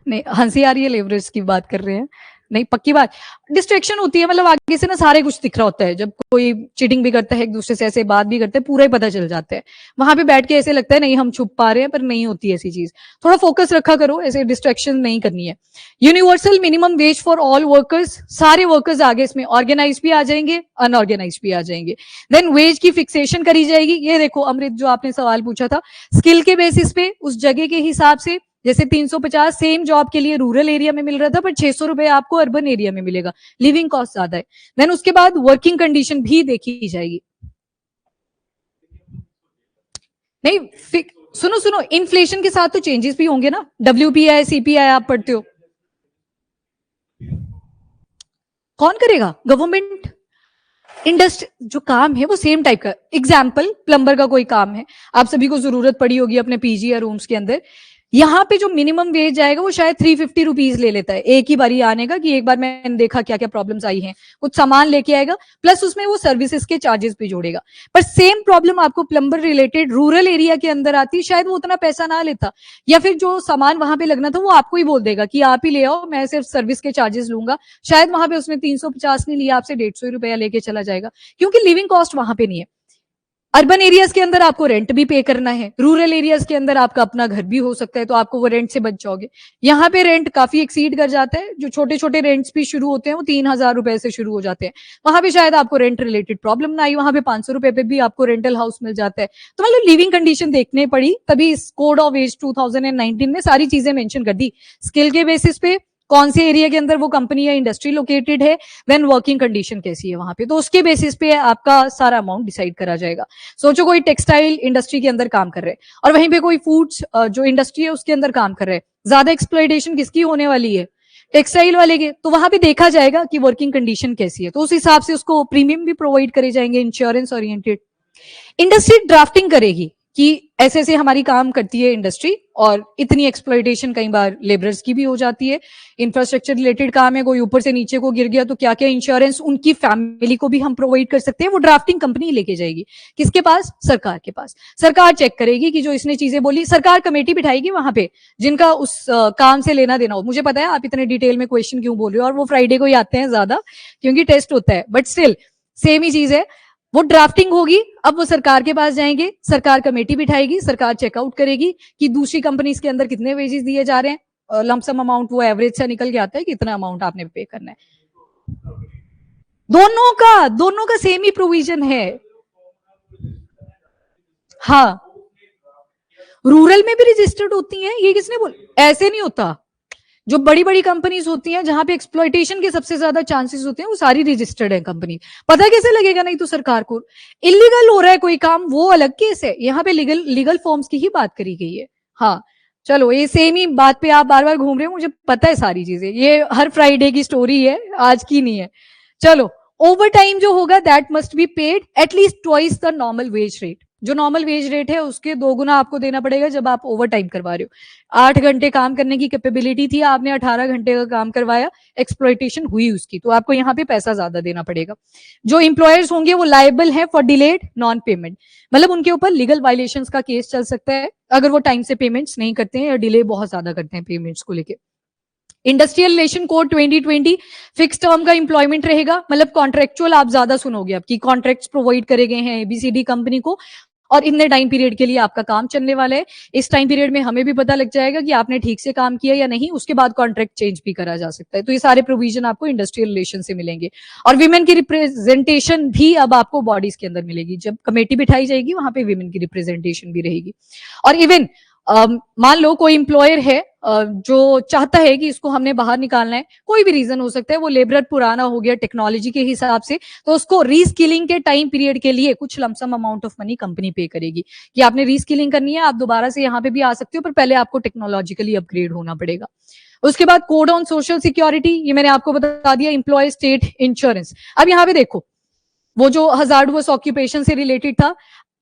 नहीं हंसी आ रही है, लेवरेज की बात कर रहे हैं, नहीं पक्की बात, डिस्ट्रैक्शन होती है, मतलब आगे से ना सारे कुछ दिख रहा होता है, जब कोई चीटिंग भी करता है एक दूसरे से ऐसे बात भी करते हैं पूरा ही पता चल जाता है, वहां पे बैठ के ऐसे लगता है नहीं हम छुप पा रहे हैं, पर नहीं होती ऐसी चीज। थोड़ा फोकस रखा करो, ऐसे डिस्ट्रैक्शन नहीं करनी है। Universal minimum ways for all workers, सारे वर्कर्स आगे इसमें ऑर्गेनाइज भी आ जाएंगे, अनऑर्गेनाइज भी आ जाएंगे। देन वेज की फिक्सेशन करी जाएगी, ये देखो अमृत जो आपने सवाल पूछा था, स्किल के बेसिस पे उस जगह के हिसाब से, जैसे 350 सेम जॉब के लिए रूरल एरिया में मिल रहा था, पर 600 रुपए आपको अर्बन एरिया में मिलेगा, लिविंग कॉस्ट ज्यादा है। देन उसके बाद वर्किंग कंडीशन भी देखी जाएगी। नहीं सुनो सुनो, इन्फ्लेशन के साथ तो चेंजेस भी होंगे ना, WPI CPI आप पढ़ते हो, कौन करेगा? गवर्नमेंट। इंडस्ट्री जो काम है वो सेम टाइप का, एग्जाम्पल प्लम्बर का कोई काम है, आप सभी को जरूरत पड़ी होगी अपने पीजी या रूम्स के अंदर, यहाँ पे जो मिनिमम वेज आएगा वो शायद 350 रुपीज ले लेता है एक ही बारी आने का, कि एक बार मैंने देखा क्या क्या प्रॉब्लम्स आई हैं, कुछ सामान लेके आएगा, प्लस उसमें वो सर्विसेज के चार्जेस भी जोड़ेगा। पर सेम प्रॉब्लम आपको प्लम्बर रिलेटेड रूरल एरिया के अंदर आती, शायद वो उतना पैसा ना लेता, या फिर जो सामान वहां पे लगना था वो आपको ही बोल देगा कि आप ही ले आओ, मैं सिर्फ सर्विस के चार्जेस लूंगा, शायद वहां पे उसने 350 नहीं लिया, आपसे 150 रुपया लेके चला जाएगा, क्योंकि लिविंग कॉस्ट वहां पे नहीं है। अर्बन एरियाज के अंदर आपको रेंट भी पे करना है, रूरल एरियाज के अंदर आपका अपना घर भी हो सकता है, तो आपको वो रेंट से बच जाओगे। यहाँ पे रेंट काफी एक्सीड कर जाता है, जो छोटे छोटे रेंट्स भी शुरू होते हैं वो 3000 रुपए से शुरू हो जाते हैं, वहां पे शायद आपको रेंट रिलेटेड प्रॉब्लम ना आई, वहां पे 500 रुपए पे भी आपको रेंटल हाउस मिल जाता है। तो मतलब लिविंग कंडीशन देखने पड़ी, तभी इस कोड ऑफ एज 2019 में सारी चीजें मेंशन कर दी, स्किल के बेसिस पे कौन से एरिया के अंदर वो कंपनी या इंडस्ट्री लोकेटेड है, देन वर्किंग कंडीशन कैसी है वहां पे, तो उसके बेसिस पे आपका सारा अमाउंट डिसाइड करा जाएगा। सोचो कोई टेक्सटाइल इंडस्ट्री के अंदर काम कर रहे हैं और वहीं पे कोई फूड्स जो इंडस्ट्री है उसके अंदर काम कर रहे हैं, ज्यादा एक्सप्लॉइटेशन किसकी होने वाली है? टेक्सटाइल वाले के, तो वहां पे देखा जाएगा कि वर्किंग कंडीशन कैसी है, तो उस हिसाब से उसको प्रीमियम भी प्रोवाइड करे जाएंगे, इंश्योरेंस ओरिएंटेड। इंडस्ट्री ड्राफ्टिंग करेगी कि ऐसे ऐसे हमारी काम करती है इंडस्ट्री और इतनी एक्सप्लॉइटेशन कई बार लेबरर्स की भी हो जाती है, इंफ्रास्ट्रक्चर रिलेटेड काम है, कोई ऊपर से नीचे को गिर गया तो क्या क्या इंश्योरेंस उनकी फैमिली को भी हम प्रोवाइड कर सकते हैं, वो ड्राफ्टिंग कंपनी लेके जाएगी, किसके पास? सरकार के पास। सरकार चेक करेगी कि जो इसने चीजें बोली, सरकार कमेटी बिठाएगी वहां पे जिनका उस काम से लेना देना हो। मुझे पता है आप इतने डिटेल में क्वेश्चन क्यों बोल रहे हो, और वो फ्राइडे को ही आते हैं ज्यादा क्योंकि टेस्ट होता है, बट स्टिल सेम ही चीज है। वो ड्राफ्टिंग होगी, अब वो सरकार के पास जाएंगे, सरकार कमेटी बिठाएगी, सरकार चेकआउट करेगी कि दूसरी कंपनीज के अंदर कितने वेजेस दिए जा रहे हैं, लमसम अमाउंट वो एवरेज से निकल के आता है कि इतना अमाउंट आपने पे करना है। दोनों का सेम ही प्रोविजन है। हाँ, रूरल में भी रजिस्टर्ड होती हैं, ये किसने बोल, ऐसे नहीं होता। जो बड़ी बड़ी कंपनीज होती हैं जहां पे एक्सप्लॉइटेशन के सबसे ज्यादा चांसेस होते हैं वो सारी रजिस्टर्ड है कंपनी। पता कैसे लगेगा, नहीं तो सरकार को इलीगल हो रहा है कोई काम वो अलग केस है, यहाँ पे लीगल फॉर्म्स की ही बात करी गई है। हाँ चलो, ये सेम ही बात पे आप बार बार घूम रहे हो, मुझे पता है सारी चीजें, ये हर फ्राइडे की स्टोरी है, आज की नहीं है। चलो, ओवर टाइम जो होगा that must be paid at least twice the normal wage rate. जो नॉर्मल वेज रेट है उसके 2 गुना आपको देना पड़ेगा जब आप ओवर टाइम करवा रहे हो। 8 घंटे काम करने की कैपेबिलिटी थी, आपने 18 घंटे का काम करवाया, एक्सप्लॉइटेशन हुई उसकी, तो आपको यहाँ पे पैसा ज्यादा देना पड़ेगा। जो इंप्लॉयर्स होंगे वो लायबल है फॉर डिलेड नॉन पेमेंट, मतलब उनके ऊपर लीगल वायलेशंस का केस चल सकता है अगर वो टाइम से पेमेंट्स नहीं करते हैं या डिले बहुत ज्यादा करते हैं पेमेंट्स को लेके। Industrial relation code 2020 fix term का इंप्लॉयमेंट रहेगा, मतलब कॉन्ट्रेक्चुअल आप ज्यादा सुनोगे, आपकी कॉन्ट्रैक्ट्स प्रोवाइड करे गए हैं एबीसीडी कंपनी को और इतने टाइम पीरियड के लिए आपका काम चलने वाला है। इस टाइम पीरियड में हमें भी पता लग जाएगा कि आपने ठीक से काम किया या नहीं, उसके बाद कॉन्ट्रैक्ट चेंज भी करा जा सकता है। तो ये सारे प्रोविजन आपको इंडस्ट्रियल रिलेशन से मिलेंगे। और विमेन की रिप्रेजेंटेशन भी अब आपको बॉडीज के अंदर मिलेगी, जब कमेटी बिठाई जाएगी वहां पे विमेन की रिप्रेजेंटेशन भी रहेगी। और इवन मान लो कोई इंप्लॉयर है जो चाहता है कि इसको हमने बाहर निकालना है, कोई भी रीजन हो सकता है, वो लेबर पुराना हो गया टेक्नोलॉजी के हिसाब से, तो उसको रीस्किलिंग के टाइम पीरियड के लिए कुछ lump sum amount of money company पे करेगी कि आपने रीस्किलिंग करनी है, आप दोबारा से यहाँ पे भी आ सकते हो, पर पहले आपको टेक्नोलॉजिकली अपग्रेड होना पड़ेगा। उसके बाद कोड ऑन सोशल सिक्योरिटी, ये मैंने आपको बता दिया। एम्प्लॉय स्टेट इंश्योरेंस, अब यहाँ पे देखो वो जो हजार्डवस ऑक्यूपेशन से रिलेटेड था,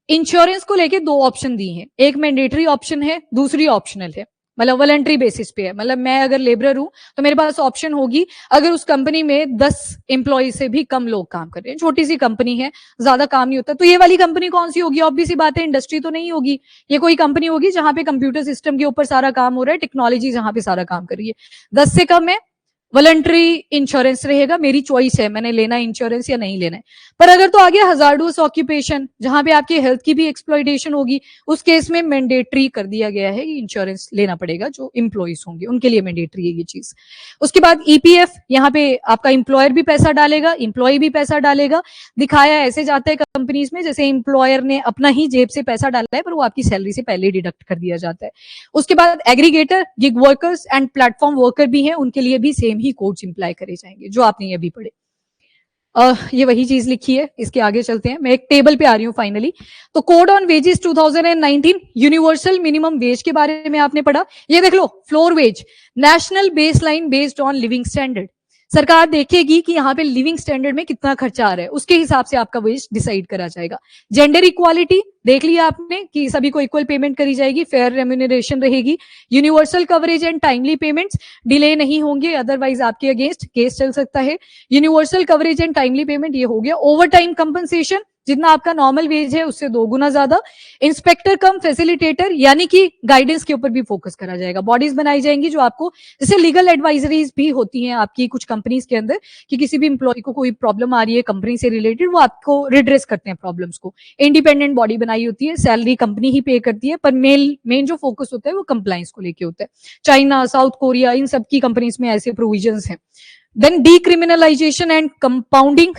इंश्योरेंस को लेके 2 ऑप्शन दी हैं, एक मैंडेटरी ऑप्शन है, दूसरी ऑप्शनल है, मतलब वॉलंटरी बेसिस पे है। मतलब मैं अगर लेबरर हूं तो मेरे पास ऑप्शन होगी अगर उस कंपनी में 10 एम्प्लॉय से भी कम लोग काम कर रहे हैं, छोटी सी कंपनी है, ज्यादा काम नहीं होता, तो ये वाली कंपनी कौन सी होगी, ऑब्वियस सी बात है इंडस्ट्री तो नहीं होगी, ये कोई कंपनी होगी जहां पे कंप्यूटर सिस्टम के ऊपर सारा काम हो रहा है, टेक्नोलॉजी जहां पे सारा काम कर रही है। 10 से कम है, वॉलंटरी इंश्योरेंस रहेगा, मेरी चॉइस है मैंने लेना इंश्योरेंस या नहीं लेना है। पर अगर तो आ गया हजार्डस ऑक्यूपेशन जहां पे आपकी हेल्थ की भी एक्सप्लॉइटेशन होगी, उस केस में मैंडेटरी कर दिया गया है कि इंश्योरेंस लेना पड़ेगा, जो इंप्लॉइज होंगे उनके लिए मैंडेटरी है ये चीज। उसके बाद ईपीएफ, यहाँ पे आपका इंप्लॉयर भी पैसा डालेगा, इंप्लॉय भी पैसा डालेगा। दिखाया ऐसे जाता है कंपनीज में जैसे इंप्लॉयर ने अपना ही जेब से पैसा डाला है, पर वो आपकी सैलरी से पहले डिडक्ट कर दिया जाता है। उसके बाद aggregator, gig workers and platform worker भी हैं, उनके लिए भी सेम ही कोड्स इंप्लाई करे जाएंगे जो आपने ये भी पढ़े। ये वही चीज लिखी है, इसके आगे चलते हैं, मैं एक टेबल पे आ रही हूँ फाइनली। तो code on wages 2019, universal minimum wage के बारे में आपने पढ़ा, ये देख लो, floor wage, national baseline based on living standard. सरकार देखेगी कि यहाँ पे लिविंग स्टैंडर्ड में कितना खर्चा आ रहा है, उसके हिसाब से आपका वेज डिसाइड करा जाएगा। जेंडर इक्वालिटी देख लिया आपने कि सभी को इक्वल पेमेंट करी जाएगी, फेयर रेम्यूनरेशन रहेगी। Universal coverage and timely payments, delay नहीं होंगे, अदरवाइज आपके अगेंस्ट केस चल सकता है। Universal coverage and timely payment ये हो गया। ओवर टाइम कंपनसेशन, जितना आपका नॉर्मल वेज है उससे 2 गुना ज्यादा। इंस्पेक्टर कम फैसिलिटेटर, यानी कि गाइडेंस के ऊपर भी फोकस करा जाएगा, बॉडीज बनाई जाएंगी जो आपको, जैसे लीगल एडवाइजरीज भी होती हैं आपकी कुछ कंपनीज के अंदर कि किसी भी इंप्लॉय को कोई प्रॉब्लम आ रही है कंपनी से रिलेटेड, वो आपको रिड्रेस करते हैं प्रॉब्लम्स को। इंडिपेंडेंट बॉडी बनाई होती है, सैलरी कंपनी ही पे करती है, पर मेन जो फोकस होता है वो कंप्लायंस को लेके होता है। चाइना, साउथ कोरिया, इन सब की कंपनीज में ऐसे प्रोविजंस हैं। देन डीक्रिमिनलाइजेशन एंड कंपाउंडिंग,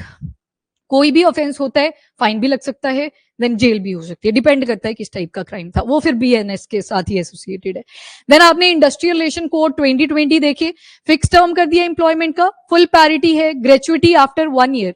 कोई भी ऑफेंस होता है फाइन भी लग सकता है, देन जेल भी हो सकती है, डिपेंड करता है किस टाइप का क्राइम था, वो फिर बीएनएस के साथ ही एसोसिएटेड है। देन आपने इंडस्ट्रियल रिलेशन कोड 2020 देखे, फिक्स टर्म कर दिया एम्प्लॉयमेंट का, फुल पैरिटी है, ग्रेचुइटी आफ्टर 1 ईयर,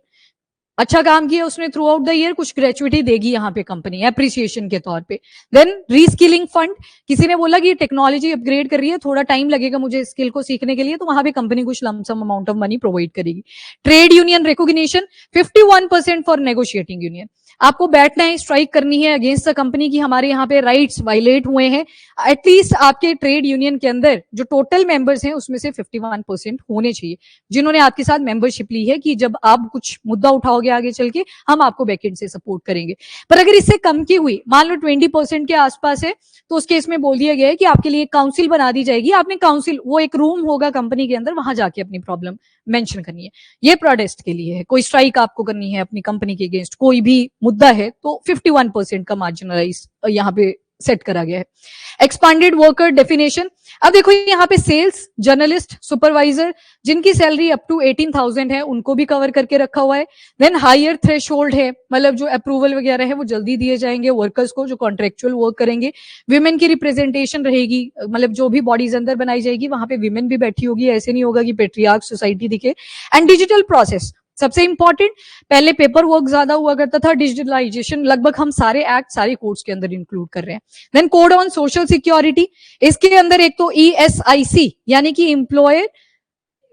अच्छा काम किया उसने थ्रू आउट द ईयर, कुछ ग्रेचुइटी देगी यहाँ पे कंपनी एप्रिसिएशन के तौर पे। देन रीस्किलिंग फंड, किसी ने बोला कि टेक्नोलॉजी अपग्रेड कर रही है, थोड़ा टाइम लगेगा मुझे स्किल को सीखने के लिए, तो वहां पे कंपनी कुछ lump sum amount of money provide करेगी। Trade union recognition 51% for negotiating union, आपको बैठना है, स्ट्राइक करनी है अगेंस्ट द कंपनी की हमारे यहाँ पे राइट्स वायलेट हुए हैं। एटलीस्ट आपके ट्रेड यूनियन के अंदर जो टोटल मेंबर्स हैं उसमें से 51% होने चाहिए जिन्होंने आपके साथ मेंबरशिप ली है कि जब आप कुछ मुद्दा उठाओगे आगे चल के हम आपको बैकएंड से सपोर्ट करेंगे। पर अगर इससे कम की हुई, मान लो 20% के आसपास है, तो उस केस में बोल दिया गया है कि आपके लिए काउंसिल बना दी जाएगी। आपने काउंसिल, वो एक रूम होगा कंपनी के अंदर, वहां जाके अपनी प्रॉब्लम मेंशन करनी है। ये प्रोटेस्ट के लिए है। कोई स्ट्राइक आपको करनी है अपनी कंपनी के अगेंस्ट, कोई भी मुद्दा है, तो 51% का मार्जिनलाइज यहाँ पे सेट करा गया है। एक्सपांडेड वर्कर डेफिनेशन, अब देखो यहाँ पे सेल्स, जर्नलिस्ट, सुपरवाइजर जिनकी सैलरी अप टू 18,000 है उनको भी कवर करके रखा हुआ है। देन हायर थ्रेशोल्ड है, मतलब जो अप्रूवल वगैरह है वो जल्दी दिए जाएंगे वर्कर्स को जो कॉन्ट्रेक्चुअल वर्क करेंगे। विमेन की रिप्रेजेंटेशन रहेगी, मतलब जो भी बॉडीज अंदर बनाई जाएगी वहां पे विमेन भी बैठी होगी, ऐसे नहीं होगा कि पेट्रियार्क सोसाइटी दिखे। एंड डिजिटल प्रोसेस सबसे इंपॉर्टेंट, पहले पेपर वर्क ज्यादा हुआ करता था, डिजिटलाइजेशन लगभग हम सारे एक्ट सारे कोड्स के अंदर इंक्लूड कर रहे हैं। Then code on social security, इसके अंदर एक तो ESIC यानी कि employer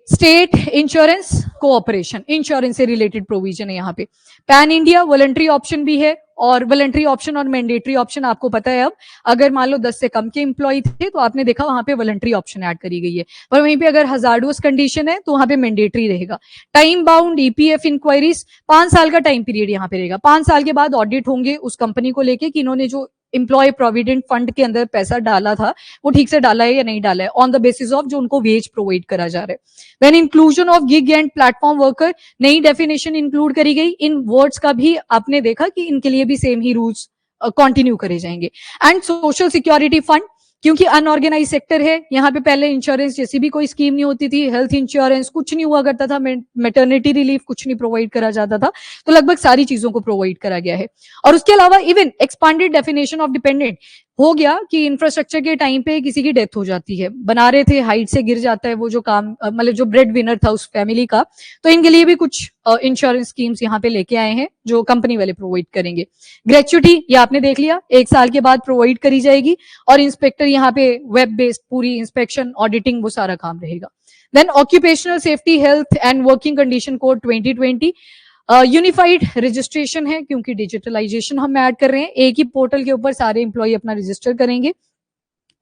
state insurance cooperation, insurance से रिलेटेड प्रोविजन है यहाँ पे। पैन इंडिया वॉलंटरी ऑप्शन भी है, और वॉलंटरी ऑप्शन और मैंडेटरी ऑप्शन आपको पता है। अब अगर मान लो 10 से कम के एम्प्लॉय थे तो आपने देखा वहां पे वॉलंटरी ऑप्शन ऐड करी गई है, पर वहीं पे अगर हजार्डस कंडीशन है तो वहां पे मैंडेटरी रहेगा। टाइम बाउंड EPF इंक्वायरीज, 5 साल का टाइम पीरियड यहाँ पे रहेगा। 5 साल के बाद ऑडिट होंगे उस कंपनी को लेके कि इन्होंने जो एम्प्लॉय प्रोविडेंट फंड के अंदर पैसा डाला था वो ठीक से डाला है या नहीं डाला है, ऑन द बेसिस ऑफ जो उनको वेज प्रोवाइड करा जा रहा है। Then inclusion of gig and platform worker, नई डेफिनेशन इंक्लूड करी गई। इन वर्ड्स का भी आपने देखा कि इनके लिए भी सेम ही रूल्स कंटिन्यू करे जाएंगे। एंड सोशल सिक्योरिटी फंड, क्योंकि अनऑर्गेनाइज सेक्टर है, यहाँ पे पहले इंश्योरेंस जैसी भी कोई स्कीम नहीं होती थी, हेल्थ इंश्योरेंस कुछ नहीं हुआ करता था, मैटरनिटी रिलीफ कुछ नहीं प्रोवाइड करा जाता था, तो लगभग सारी चीजों को प्रोवाइड करा गया है। और उसके अलावा even expanded definition of dependent हो गया कि इंफ्रास्ट्रक्चर के टाइम पे किसी की डेथ हो जाती है, बना रहे थे, हाइट से गिर जाता है वो जो काम, मतलब जो ब्रेड विनर था उस फैमिली का, तो इनके लिए भी कुछ इंश्योरेंस स्कीम्स यहाँ पे लेके आए हैं जो कंपनी वाले प्रोवाइड करेंगे। ग्रेच्युटी ये आपने देख लिया, 1 साल के बाद प्रोवाइड करी जाएगी। और इंस्पेक्टर यहाँ पे वेब बेस्ड पूरी इंस्पेक्शन ऑडिटिंग वो सारा काम रहेगा। Then occupational safety health and working condition code 2020, unified registration है क्योंकि डिजिटलाइजेशन हम ऐड कर रहे हैं, एक ही पोर्टल के ऊपर सारे इंप्लॉय अपना रजिस्टर करेंगे।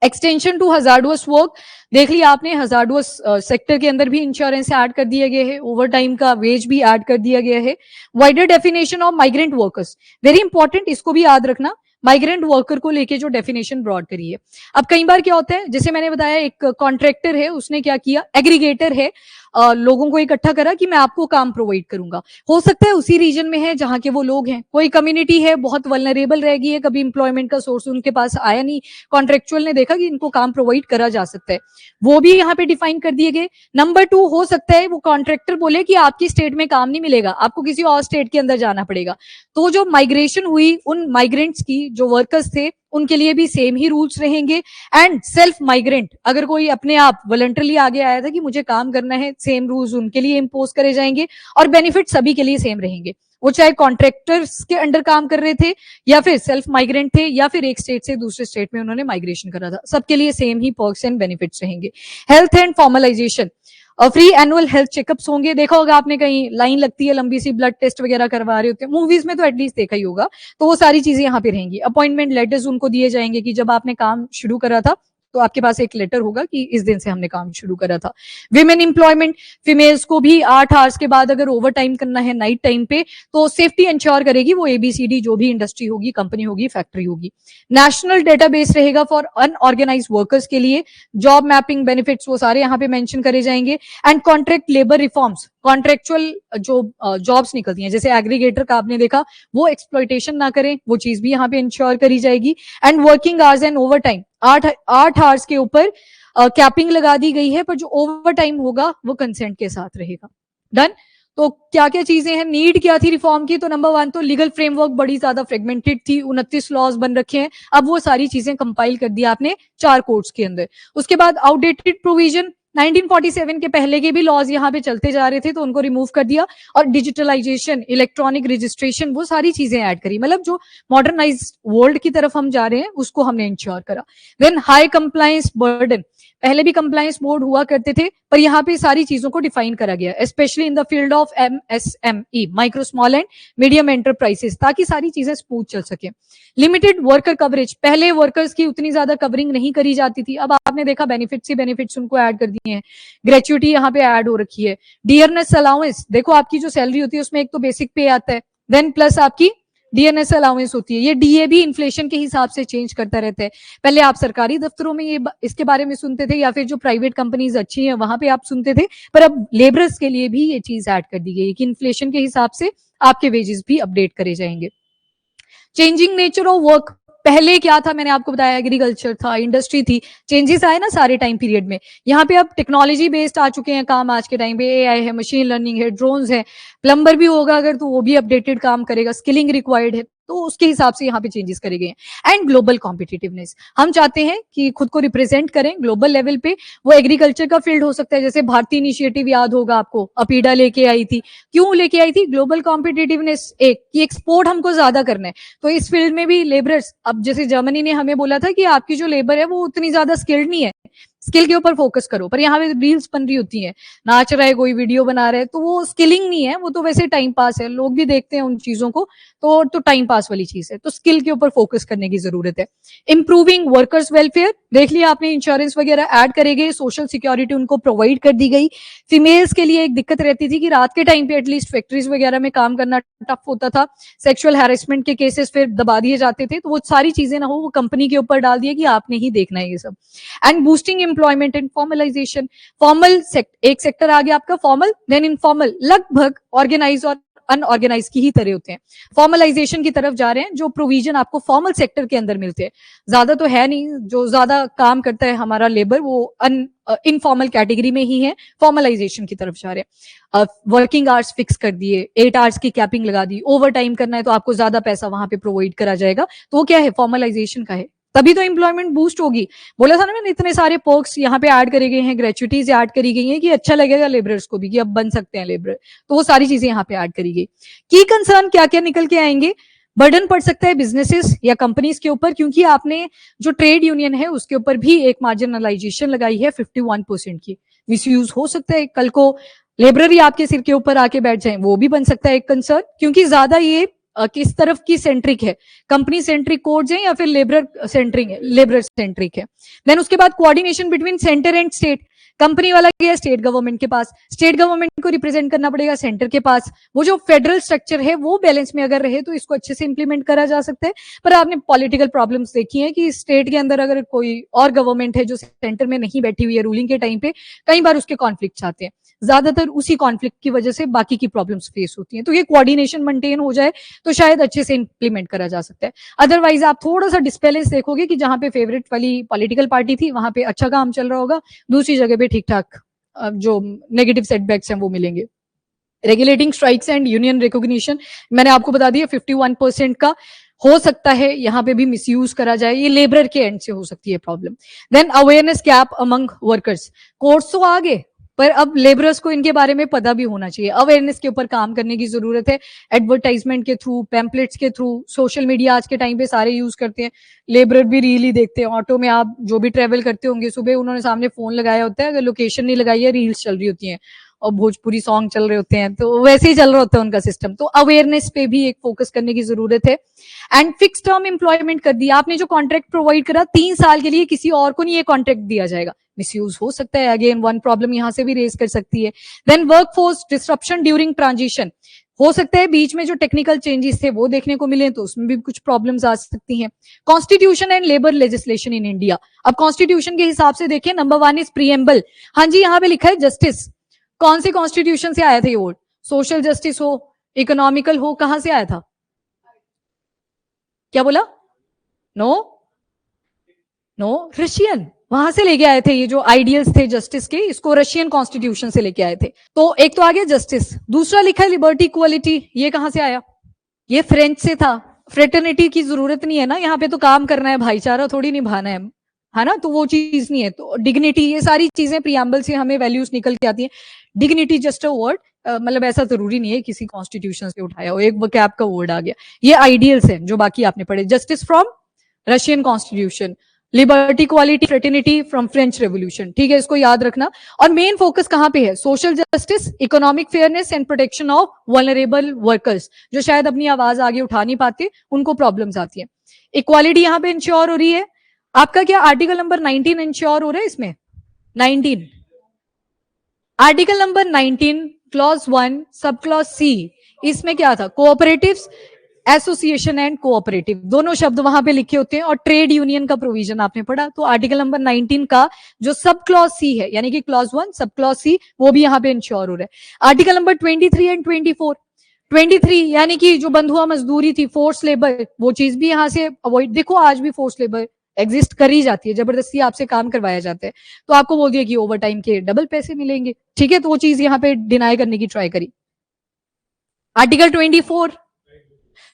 एक्सटेंशन टू हजार्डस वर्क, देख लिया आपने, हजार्डस सेक्टर के अंदर भी इंश्योरेंस ऐड कर दिया गया है, ओवर टाइम का वेज भी ऐड कर दिया गया है। Wider definition of migrant workers, very important, इसको भी याद रखना, माइग्रेंट वर्कर को लेके जो डेफिनेशन ब्रॉड करी है। अब कई बार क्या होता है, जैसे मैंने बताया एक कॉन्ट्रैक्टर है, उसने क्या किया, एग्रीगेटर है, लोगों को इकट्ठा करा कि मैं आपको काम प्रोवाइड करूंगा। हो सकता है उसी रीजन में है जहां के वो लोग हैं, कोई कम्युनिटी है बहुत वल्नरेबल रह गई है, कभी इंप्लॉयमेंट का सोर्स उनके पास आया नहीं, कॉन्ट्रेक्चुअल ने देखा कि इनको काम प्रोवाइड करा जा सकता है, वो भी यहाँ पे डिफाइन कर दिए गए। नंबर 2, हो सकता है वो कॉन्ट्रैक्टर बोले कि आपकी स्टेट में काम नहीं मिलेगा, आपको किसी और स्टेट के अंदर जाना पड़ेगा, तो जो माइग्रेशन हुई उन माइग्रेंट्स की, जो वर्कर्स थे, उनके लिए भी सेम ही रूल्स रहेंगे। एंड सेल्फ माइग्रेंट, अगर कोई अपने आप वॉलंटरली आगे आया था कि मुझे काम करना है, सेम रूल्स उनके लिए इंपोज करे जाएंगे। और बेनिफिट सभी के लिए सेम रहेंगे, वो चाहे कॉन्ट्रैक्टर्स के अंडर काम कर रहे थे या फिर सेल्फ माइग्रेंट थे या फिर एक स्टेट से दूसरे स्टेट में उन्होंने माइग्रेशन करा था, सबके लिए सेम ही पर्क्स एंड बेनिफिट्स रहेंगे। Health and formalisation, free annual health checkups होंगे, देखा होगा आपने, कहीं लाइन लगती है लंबी सी, ब्लड टेस्ट वगैरह करवा रहे होते हैं, मूवीज में तो एटलीस्ट देखा ही होगा, तो वो सारी चीजें यहाँ पे रहेंगी। अपॉइंटमेंट लेटर्स उनको दिए जाएंगे कि जब आपने काम शुरू करा था तो आपके पास एक लेटर होगा कि इस दिन से हमने काम शुरू करा था। विमेन एम्प्लॉयमेंट, फीमेल्स को भी 8 आवर्स के बाद अगर ओवर टाइम करना है नाइट टाइम पे तो सेफ्टी इंश्योर करेगी वो ABCD जो भी इंडस्ट्री होगी, कंपनी होगी, फैक्ट्री होगी। नेशनल डेटाबेस रहेगा फॉर अनऑर्गेनाइज वर्कर्स के लिए, जॉब मैपिंग बेनिफिट्स वो सारे यहाँ पे मेंशन करे जाएंगे। And contract labour reforms, contractual जो जॉब्स निकलती हैं जैसे एग्रीगेटर का आपने देखा, वो एक्सप्लॉइटेशन ना करें, वो चीज भी यहाँ पे इंश्योर करी जाएगी। And working hours and over time, 8 hours के ऊपर कैपिंग लगा दी गई है, पर जो ओवर टाइम होगा वो कंसेंट के साथ रहेगा। डन। तो क्या क्या चीजें हैं, नीड क्या थी रिफॉर्म की, तो नंबर 1 तो लीगल फ्रेमवर्क बड़ी ज्यादा फ्रेगमेंटेड थी, 29 लॉज बन रखे हैं, अब वो सारी चीजें कंपाइल कर दिया आपने 4 कोर्ट्स के अंदर। उसके बाद आउटडेटेड प्रोविजन, 1947 के पहले के भी लॉज यहाँ पे चलते जा रहे थे तो उनको रिमूव कर दिया, और डिजिटलाइजेशन, इलेक्ट्रॉनिक रजिस्ट्रेशन, वो सारी चीजें ऐड करी, मतलब जो मॉडर्नाइज्ड वर्ल्ड की तरफ हम जा रहे हैं उसको हमने इंश्योर करा। देन हाई कंप्लायंस बर्डन, पहले भी कंप्लायंस बोर्ड हुआ करते थे, पर यहाँ पे सारी चीजों को डिफाइन करा गया, specially in the field of MSME, micro small and medium enterprises, ताकि सारी चीजें स्मूथ चल सके। लिमिटेड वर्कर कवरेज, पहले वर्कर्स की उतनी ज्यादा कवरिंग नहीं करी जाती थी, अब आपने देखा बेनिफिट्स ही बेनिफिट्स उनको ऐड कर दिए हैं, ग्रेचुइटी यहाँ पे ऐड हो रखी है, डियरनेस अलाउंस, देखो आपकी जो सैलरी होती है उसमें एक तो बेसिक पे आता है, देन प्लस आपकी डीएनएस अलाउंस होती है, ये डीए भी इन्फ्लेशन के हिसाब से चेंज करता रहता है। पहले आप सरकारी दफ्तरों में ये इसके बारे में सुनते थे, या फिर जो प्राइवेट कंपनीज अच्छी हैं वहां पे आप सुनते थे, पर अब लेबरर्स के लिए भी ये चीज ऐड कर दी गई है कि इन्फ्लेशन के हिसाब से आपके वेजेस भी अपडेट करे जाएंगे। चेंजिंग नेचर ऑफ वर्क, पहले क्या था मैंने आपको बताया, एग्रीकल्चर था, इंडस्ट्री थी, चेंजेस आए ना सारे टाइम पीरियड में, यहाँ पे अब टेक्नोलॉजी बेस्ड आ चुके हैं काम, आज के टाइम पे एआई है, मशीन लर्निंग है, ड्रोन्स है, प्लम्बर भी होगा अगर तो वो भी अपडेटेड काम करेगा, स्किलिंग रिक्वायर्ड है, तो उसके हिसाब से यहाँ पे चेंजेस करे गए हैं। एंड ग्लोबल कॉम्पिटिटिवनेस, हम चाहते हैं कि खुद को रिप्रेजेंट करें ग्लोबल लेवल पे, वो एग्रीकल्चर का फील्ड हो सकता है, जैसे भारतीय इनिशिएटिव याद होगा आपको, अपीडा लेके आई थी, क्यों लेके आई थी, ग्लोबल कॉम्पिटिटिवनेस, एक कि एक्सपोर्ट हमको ज्यादा करना है, तो इस फील्ड में भी लेबरर्स, अब जैसे जर्मनी ने हमें बोला था कि आपकी जो लेबर है वो उतनी ज्यादा स्किल्ड नहीं है, स्किल के ऊपर फोकस करो, पर यहाँ पे रील्स बन रही होती हैं, नाच रहा है कोई, वीडियो बना रहा है, तो वो स्किलिंग नहीं है, वो तो वैसे टाइम पास है, लोग भी देखते हैं उन चीजों को, तो टाइम पास वाली चीज है, तो स्किल के ऊपर फोकस करने की जरूरत है। इंप्रूविंग वर्कर्स वेलफेयर, देख लिया आपने, इंश्योरेंस वगैरह ऐड करेंगे, सोशल सिक्योरिटी उनको प्रोवाइड कर दी गई। फीमेल्स के लिए एक दिक्कत रहती थी कि रात के टाइम पे एटलीस्ट फैक्ट्रीज वगैरह में काम करना टफ होता था, सेक्सुअल हैरेसमेंट के केसेस फिर दबा दिए जाते थे, तो वो सारी चीजें ना हो, वो कंपनी के ऊपर डाल दिया कि आपने ही देखना है ये सब। And boosting employment and formalisation, formal एक सेक्टर आ गया आपका, फॉर्मल, देन इनफॉर्मल, लगभग ऑर्गेनाइज और अनऑर्गेनाइज की ही तरह होते हैं, फॉर्मलाइजेशन की तरफ जा रहे हैं, जो प्रोविजन आपको फॉर्मल सेक्टर के अंदर मिलते हैं, ज्यादा तो है नहीं, जो ज्यादा काम करता है हमारा लेबर वो इनफॉर्मल कैटेगरी में ही है, फॉर्मलाइजेशन की तरफ जा रहे हैं। वर्किंग आवर्स फिक्स कर दिए, 8 आवर्स की कैपिंग लगा दी, ओवर टाइम करना है तो आपको ज्यादा पैसा वहां पे प्रोवाइड करा जाएगा, तो वो क्या है, फॉर्मलाइजेशन का है, तभी तो एम्प्लॉयमेंट बूस्ट होगी। बोला था ना मैंने, इतने सारे पर्क्स यहाँ पे ऐड करे गए हैं, ग्रेचुइटीज ऐड करी गई हैं कि अच्छा लगेगा लेबरर्स को भी कि अब बन सकते हैं लेबर, तो वो सारी चीजें यहाँ पे ऐड करी गई। की कंसर्न क्या क्या निकल के आएंगे, बर्डन पड़ सकता है बिजनेसेस या कंपनीज के ऊपर, क्योंकि आपने जो ट्रेड यूनियन है उसके ऊपर भी एक मार्जिनलाइजेशन लगाई है 51% की, मिसयूज हो सकता है, कल को लेबर ही आपके सिर के ऊपर आके बैठ जाए, वो भी बन सकता है एक कंसर्न, क्योंकि ज्यादा ये किस तरफ की सेंट्रिक है, कंपनी सेंट्रिक कोड्स है या फिर लेबर सेंट्रिक है, लेबर सेंट्रिक है। देन उसके बाद coordination between centre and state, company वाला गया स्टेट गवर्नमेंट के पास, स्टेट गवर्नमेंट को रिप्रेजेंट करना पड़ेगा सेंटर के पास, वो जो फेडरल स्ट्रक्चर है वो बैलेंस में अगर रहे तो इसको अच्छे से इंप्लीमेंट करा जा सकता है। पर आपने पॉलिटिकल प्रॉब्लम्स देखी है कि स्टेट के अंदर अगर कोई और गवर्नमेंट है जो सेंटर में नहीं बैठी हुई है रूलिंग के टाइम पे, कई बार उसके कॉन्फ्लिक्ट आते हैं, ज्यादातर उसी कॉन्फ्लिक्ट की वजह से बाकी की प्रॉब्लम्स फेस होती हैं, तो ये कोऑर्डिनेशन मेंटेन हो जाए तो शायद अच्छे से इंप्लीमेंट करा जा सकता है। अदरवाइज आप थोड़ा सा डिस्बैलेंस देखोगे कि जहां पे फेवरेट वाली पॉलिटिकल पार्टी थी वहां पे अच्छा काम चल रहा होगा, दूसरी जगह पे ठीक ठाक जो नेगेटिव सेटबैक्स हैं वो मिलेंगे। Regulating strikes and union recognition, मैंने आपको बता दिया 51% का हो सकता है यहाँ पे भी मिसयूज करा जाए, ये लेबर के एंड से हो सकती है problem. Then awareness gap among workers, course तो आगे, पर अब लेबरर्स को इनके बारे में पता भी होना चाहिए, अवेयरनेस के ऊपर काम करने की जरूरत है, एडवर्टाइजमेंट के थ्रू, पैम्पलेट्स के थ्रू, सोशल मीडिया आज के टाइम पे सारे यूज करते हैं, लेबरर भी रील ही देखते हैं, ऑटो में आप जो भी ट्रेवल करते होंगे सुबह उन्होंने सामने फोन लगाया होता है, अगर लोकेशन नहीं लगाई है रील्स चल रही होती हैं और भोजपुरी सॉन्ग चल रहे होते हैं, तो वैसे ही चल रहा होता है उनका सिस्टम, तो अवेयरनेस पे भी एक फोकस करने की जरूरत है। एंड फिक्स टर्म एम्प्लॉयमेंट कर दिया, आपने जो कॉन्ट्रैक्ट प्रोवाइड करा 3 साल के लिए, किसी और को नहीं ये कॉन्ट्रैक्ट दिया जाएगा, मिसयूज हो सकता है, अगेन वन प्रॉब्लम यहां से भी रेज कर सकती है। Then workforce disruption during transition, हो सकता है बीच में जो टेक्निकल चेंजेस थे वो देखने को मिले तो उसमें भी कुछ प्रॉब्लम्स आ सकती हैं। Constitution and labour legislation in India, अब कॉन्स्टिट्यूशन के हिसाब से देखिए, नंबर 1 इज प्रीएम्बल, हाँ जी यहाँ पे लिखा है जस्टिस, कौन से कॉन्स्टिट्यूशन से आया था ये वर्ड, सोशल जस्टिस हो, इकोनॉमिकल हो, कहां से आया था, क्या बोला, नो नो, रशियन, वहां से लेके आए थे, ये जो आइडियल्स थे जस्टिस के, इसको रशियन कॉन्स्टिट्यूशन से लेके आए थे। तो एक तो आ गया जस्टिस, दूसरा लिखा है लिबर्टी इक्वालिटी, ये कहां से आया, ये फ्रेंच से था, फ्रेटर्निटी की जरूरत नहीं है ना, यहाँ पे तो काम करना है, भाईचारा थोड़ी निभाना है ना, तो वो चीज नहीं है। तो डिग्निटी, ये सारी चीजें प्रियम्बल से हमें वैल्यूज निकल के आती हैं, डिग्निटी जस्ट अ वर्ड, मतलब ऐसा जरूरी नहीं है किसी कॉन्स्टिट्यूशन से उठाया हो, एक वोकैब का वर्ड आ गया, ये आइडियल्स हैं जो बाकी आपने पढ़े। Justice from Russian constitution, liberty, equality, fraternity from French revolution, ठीक है, इसको याद रखना। और मेन फोकस कहां पे है? Social justice, economic fairness and protection of vulnerable workers, जो शायद अपनी आवाज आगे उठा नहीं पाते, उनको प्रॉब्लम्स आती है। इक्वालिटी यहां पे इंश्योर हो रही है। आपका क्या आर्टिकल नंबर 19 इंश्योर हो रहा है इसमें? 19 article number 19 clause 1 sub clause C, इसमें क्या था? कोऑपरेटिव्स, एसोसिएशन एंड कोऑपरेटिव, दोनों शब्द वहां पे लिखे होते हैं। और ट्रेड यूनियन का प्रोविजन आपने पढ़ा, तो आर्टिकल नंबर 19 का जो सब क्लॉज सी है, यानी कि क्लॉज 1 सब क्लॉज सी, वो भी यहाँ पे इंश्योर हो रहा है। आर्टिकल नंबर 23 एंड 24, 23 यानी कि जो बंधुआ मजदूरी थी, फोर्स लेबर, वो चीज भी यहां से अवॉइड। देखो आज भी फोर्स लेबर एग्जिस्ट करी जाती है, जबरदस्ती आपसे काम करवाया जाता है, तो आपको बोल दिया कि ओवर टाइम के डबल पैसे मिलेंगे, ठीक है, तो वो चीज यहाँ पे डिनाई करने की ट्राई करी। आर्टिकल 24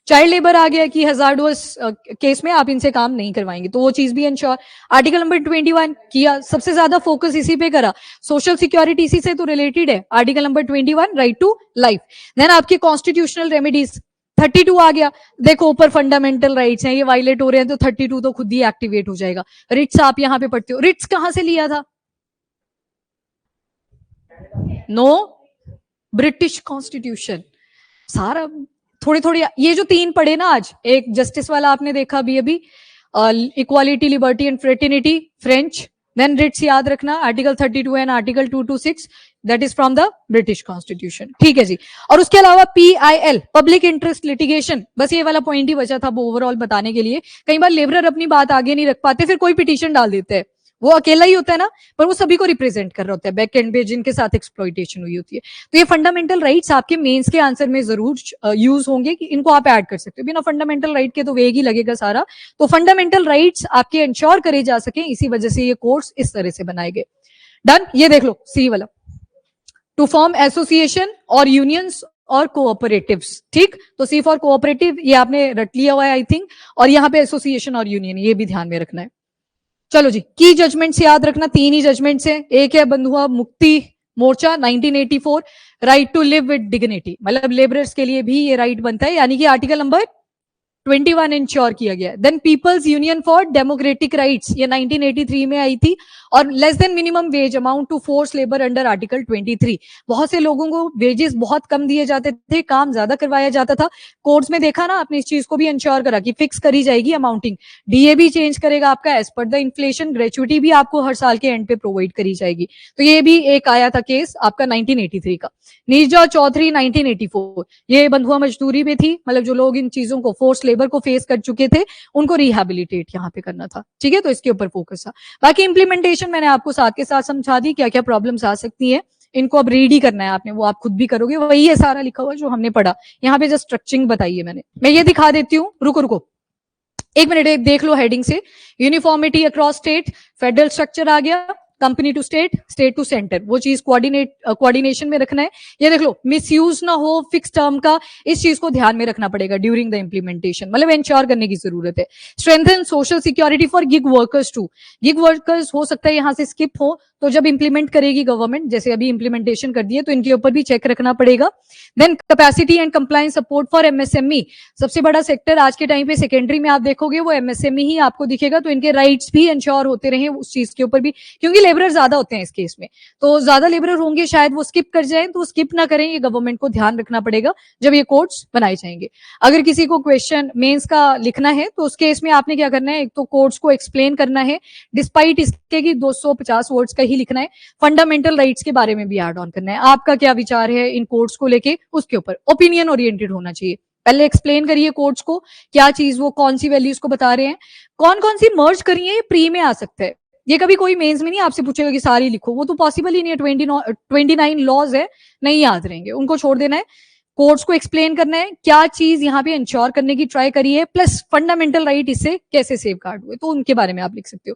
चाइल्ड लेबर आ गया कि हजार्डस केस में आप इनसे काम नहीं करवाएंगे, तो वो चीज भी इंश्योर। आर्टिकल नंबर 21 किया, सबसे ज्यादा फोकस इसी पे करा, सोशल सिक्योरिटी इसी से तो रिलेटेड है। Article number 21 right to life. Then आपके कॉन्स्टिट्यूशनल रेमेडीज 32 आ गया। देखो ऊपर फंडामेंटल राइट्स हैं, ये वायलेट हो रहे हैं, तो 32 तो खुद ही एक्टिवेट हो जाएगा। रिट्स आप यहां पे पढ़ते हो, रिट्स कहां से लिया था? No, British constitution. सारा थोड़ी थोड़ी, ये जो 3 पढ़े ना आज, एक जस्टिस वाला आपने देखा अभी अभी, equality, liberty and fraternity, French. Then writs याद रखना, article 32 and article 226, that is from the British constitution, ठीक है जी। और उसके अलावा PIL, पब्लिक इंटरेस्ट लिटिगेशन, बस ये वाला पॉइंट ही बचा था ओवरऑल बताने के लिए। कई बार लेबरर अपनी बात आगे नहीं रख पाते, फिर कोई पिटीशन डाल देते हैं, वो अकेला ही होता है ना, पर वो सभी को रिप्रेजेंट कर रहा होता है बैक एंड पे, जिनके साथ एक्सप्लॉइटेशन हुई होती है। तो ये फंडामेंटल राइट्स आपके मेंस के आंसर में जरूर यूज होंगे, कि इनको आप ऐड कर सकते हो। बिना फंडामेंटल राइट के तो वेग ही लगेगा सारा, तो फंडामेंटल राइट्स आपके इंश्योर करे जा सके, इसी वजह से ये कोर्स इस तरह से बनाए गए। डन, ये देख लो सी वाला, टू फॉर्म एसोसिएशन और यूनियंस और कोऑपरेटिव्स, ठीक, तो सी फॉर कोऑपरेटिव ये आपने रट लिया हुआ है आई थिंक, और यहाँ पे एसोसिएशन और यूनियन, ये भी ध्यान में रखना है। चलो जी, की जजमेंट्स याद रखना, 3 ही जजमेंट्स हैं। एक है Bandhua Mukti Morcha 1984, right to live with dignity, मतलब लेबरर्स के लिए भी ये राइट बनता है, यानी कि आर्टिकल नंबर 21 इंश्योर किया गया। Then people's union for democratic rights, ये 1983 में आई थी। और less than minimum wage amount to force labour under article 23, बहुत से लोगों को वेजेस बहुत कम दिए जाते थे, काम ज्यादा करवाया जाता था। कोर्ट्स में देखा ना आपने, इस चीज को भी इंश्योर करा कि फिक्स करी जाएगी अमाउंटिंग, DA भी चेंज करेगा आपका as per the inflation, gratuity भी आपको हर साल के एंड पे प्रोवाइड करी जाएगी। तो ये भी एक आया था केस आपका 1983 का। नीरजा चौधरी 1984, ये बंधुआ मजदूरी में थी, मतलब जो लोग इन चीजों को, फोर्स लेबर को फेस कर चुके थे, उनको रिहेबिलिटेट यहाँ पे करना था, ठीक है, तो इसके ऊपर फोकस था। बाकी इंप्लीमेंटेशन मैंने आपको साथ के साथ समझा दी, क्या क्या प्रॉब्लम्स आ सकती है, इनको अब रीड ही करना है आपने, वो आप खुद भी करोगे, वही है सारा लिखा हुआ जो हमने पढ़ा। यहाँ पे जस्ट स्ट्रक्चरिंग बताई है मैंने। मैं ये दिखा देती हूँ, रुको रुको एक मिनट, एक देख लो हेडिंग से, uniformity across state, federal structure आ गया, company to state, state to centre, वो चीज कोऑर्डिनेशन में रखना है। ये देख लो, मिसयूज ना हो फिक्स टर्म का, इस चीज को ध्यान में रखना पड़ेगा ड्यूरिंग द इंप्लीमेंटेशन, मतलब इंश्योर करने की जरूरत है। Strengthen social security for gig workers too, gig workers हो सकता है यहां से स्किप हो, तो जब इंप्लीमेंट करेगी गवर्नमेंट, जैसे अभी इंप्लीमेंटेशन कर दिए, तो इनके ऊपर भी चेक रखना पड़ेगा। Then capacity and compliance support for MSME, सबसे बड़ा सेक्टर आज के टाइम पे सेकेंडरी में आप देखोगे वो MSME ही आपको दिखेगा, तो इनके राइट्स भी इंश्योर होते रहे उस चीज के ऊपर भी, क्योंकि लेबरर ज्यादा होते हैं इस केस में, तो ज्यादा लेबरर होंगे, शायद वो स्किप कर जाए, तो स्किप ना करें, ये गवर्नमेंट को ध्यान रखना पड़ेगा जब ये कोड्स बनाए जाएंगे। अगर किसी को क्वेश्चन मेंस का लिखना है, तो उस केस में आपने क्या करना है, एक तो कोड्स को एक्सप्लेन करना है, डिस्पाइट इसके कि 250 वर्ड्स का ही लिखना है, फंडामेंटल राइट्स के बारे में भी ऐड ऑन करना है, आपका क्या विचार है इन कोड्स को लेके, उसके ऊपर ओपिनियन ओरिएंटेड होना चाहिए। पहले एक्सप्लेन करिए कोड्स को, क्या चीज वो कौन सी वैल्यूज को बता रहे हैं, कौन सी मर्ज करी है, ये प्री में आ सकता है, ये कभी कोई मेंस में नहीं आपसे पूछेगा कि सारी लिखो, वो तो पॉसिबल ही नहीं है। 29 लॉज है, नहीं याद रहेंगे, उनको छोड़ देना है। कोर्ट्स को एक्सप्लेन करना है, क्या चीज यहाँ पे इंश्योर करने की ट्राई करी है, प्लस फंडामेंटल राइट इससे कैसे सेफ गार्ड हुए, तो उनके बारे में आप लिख सकते हो।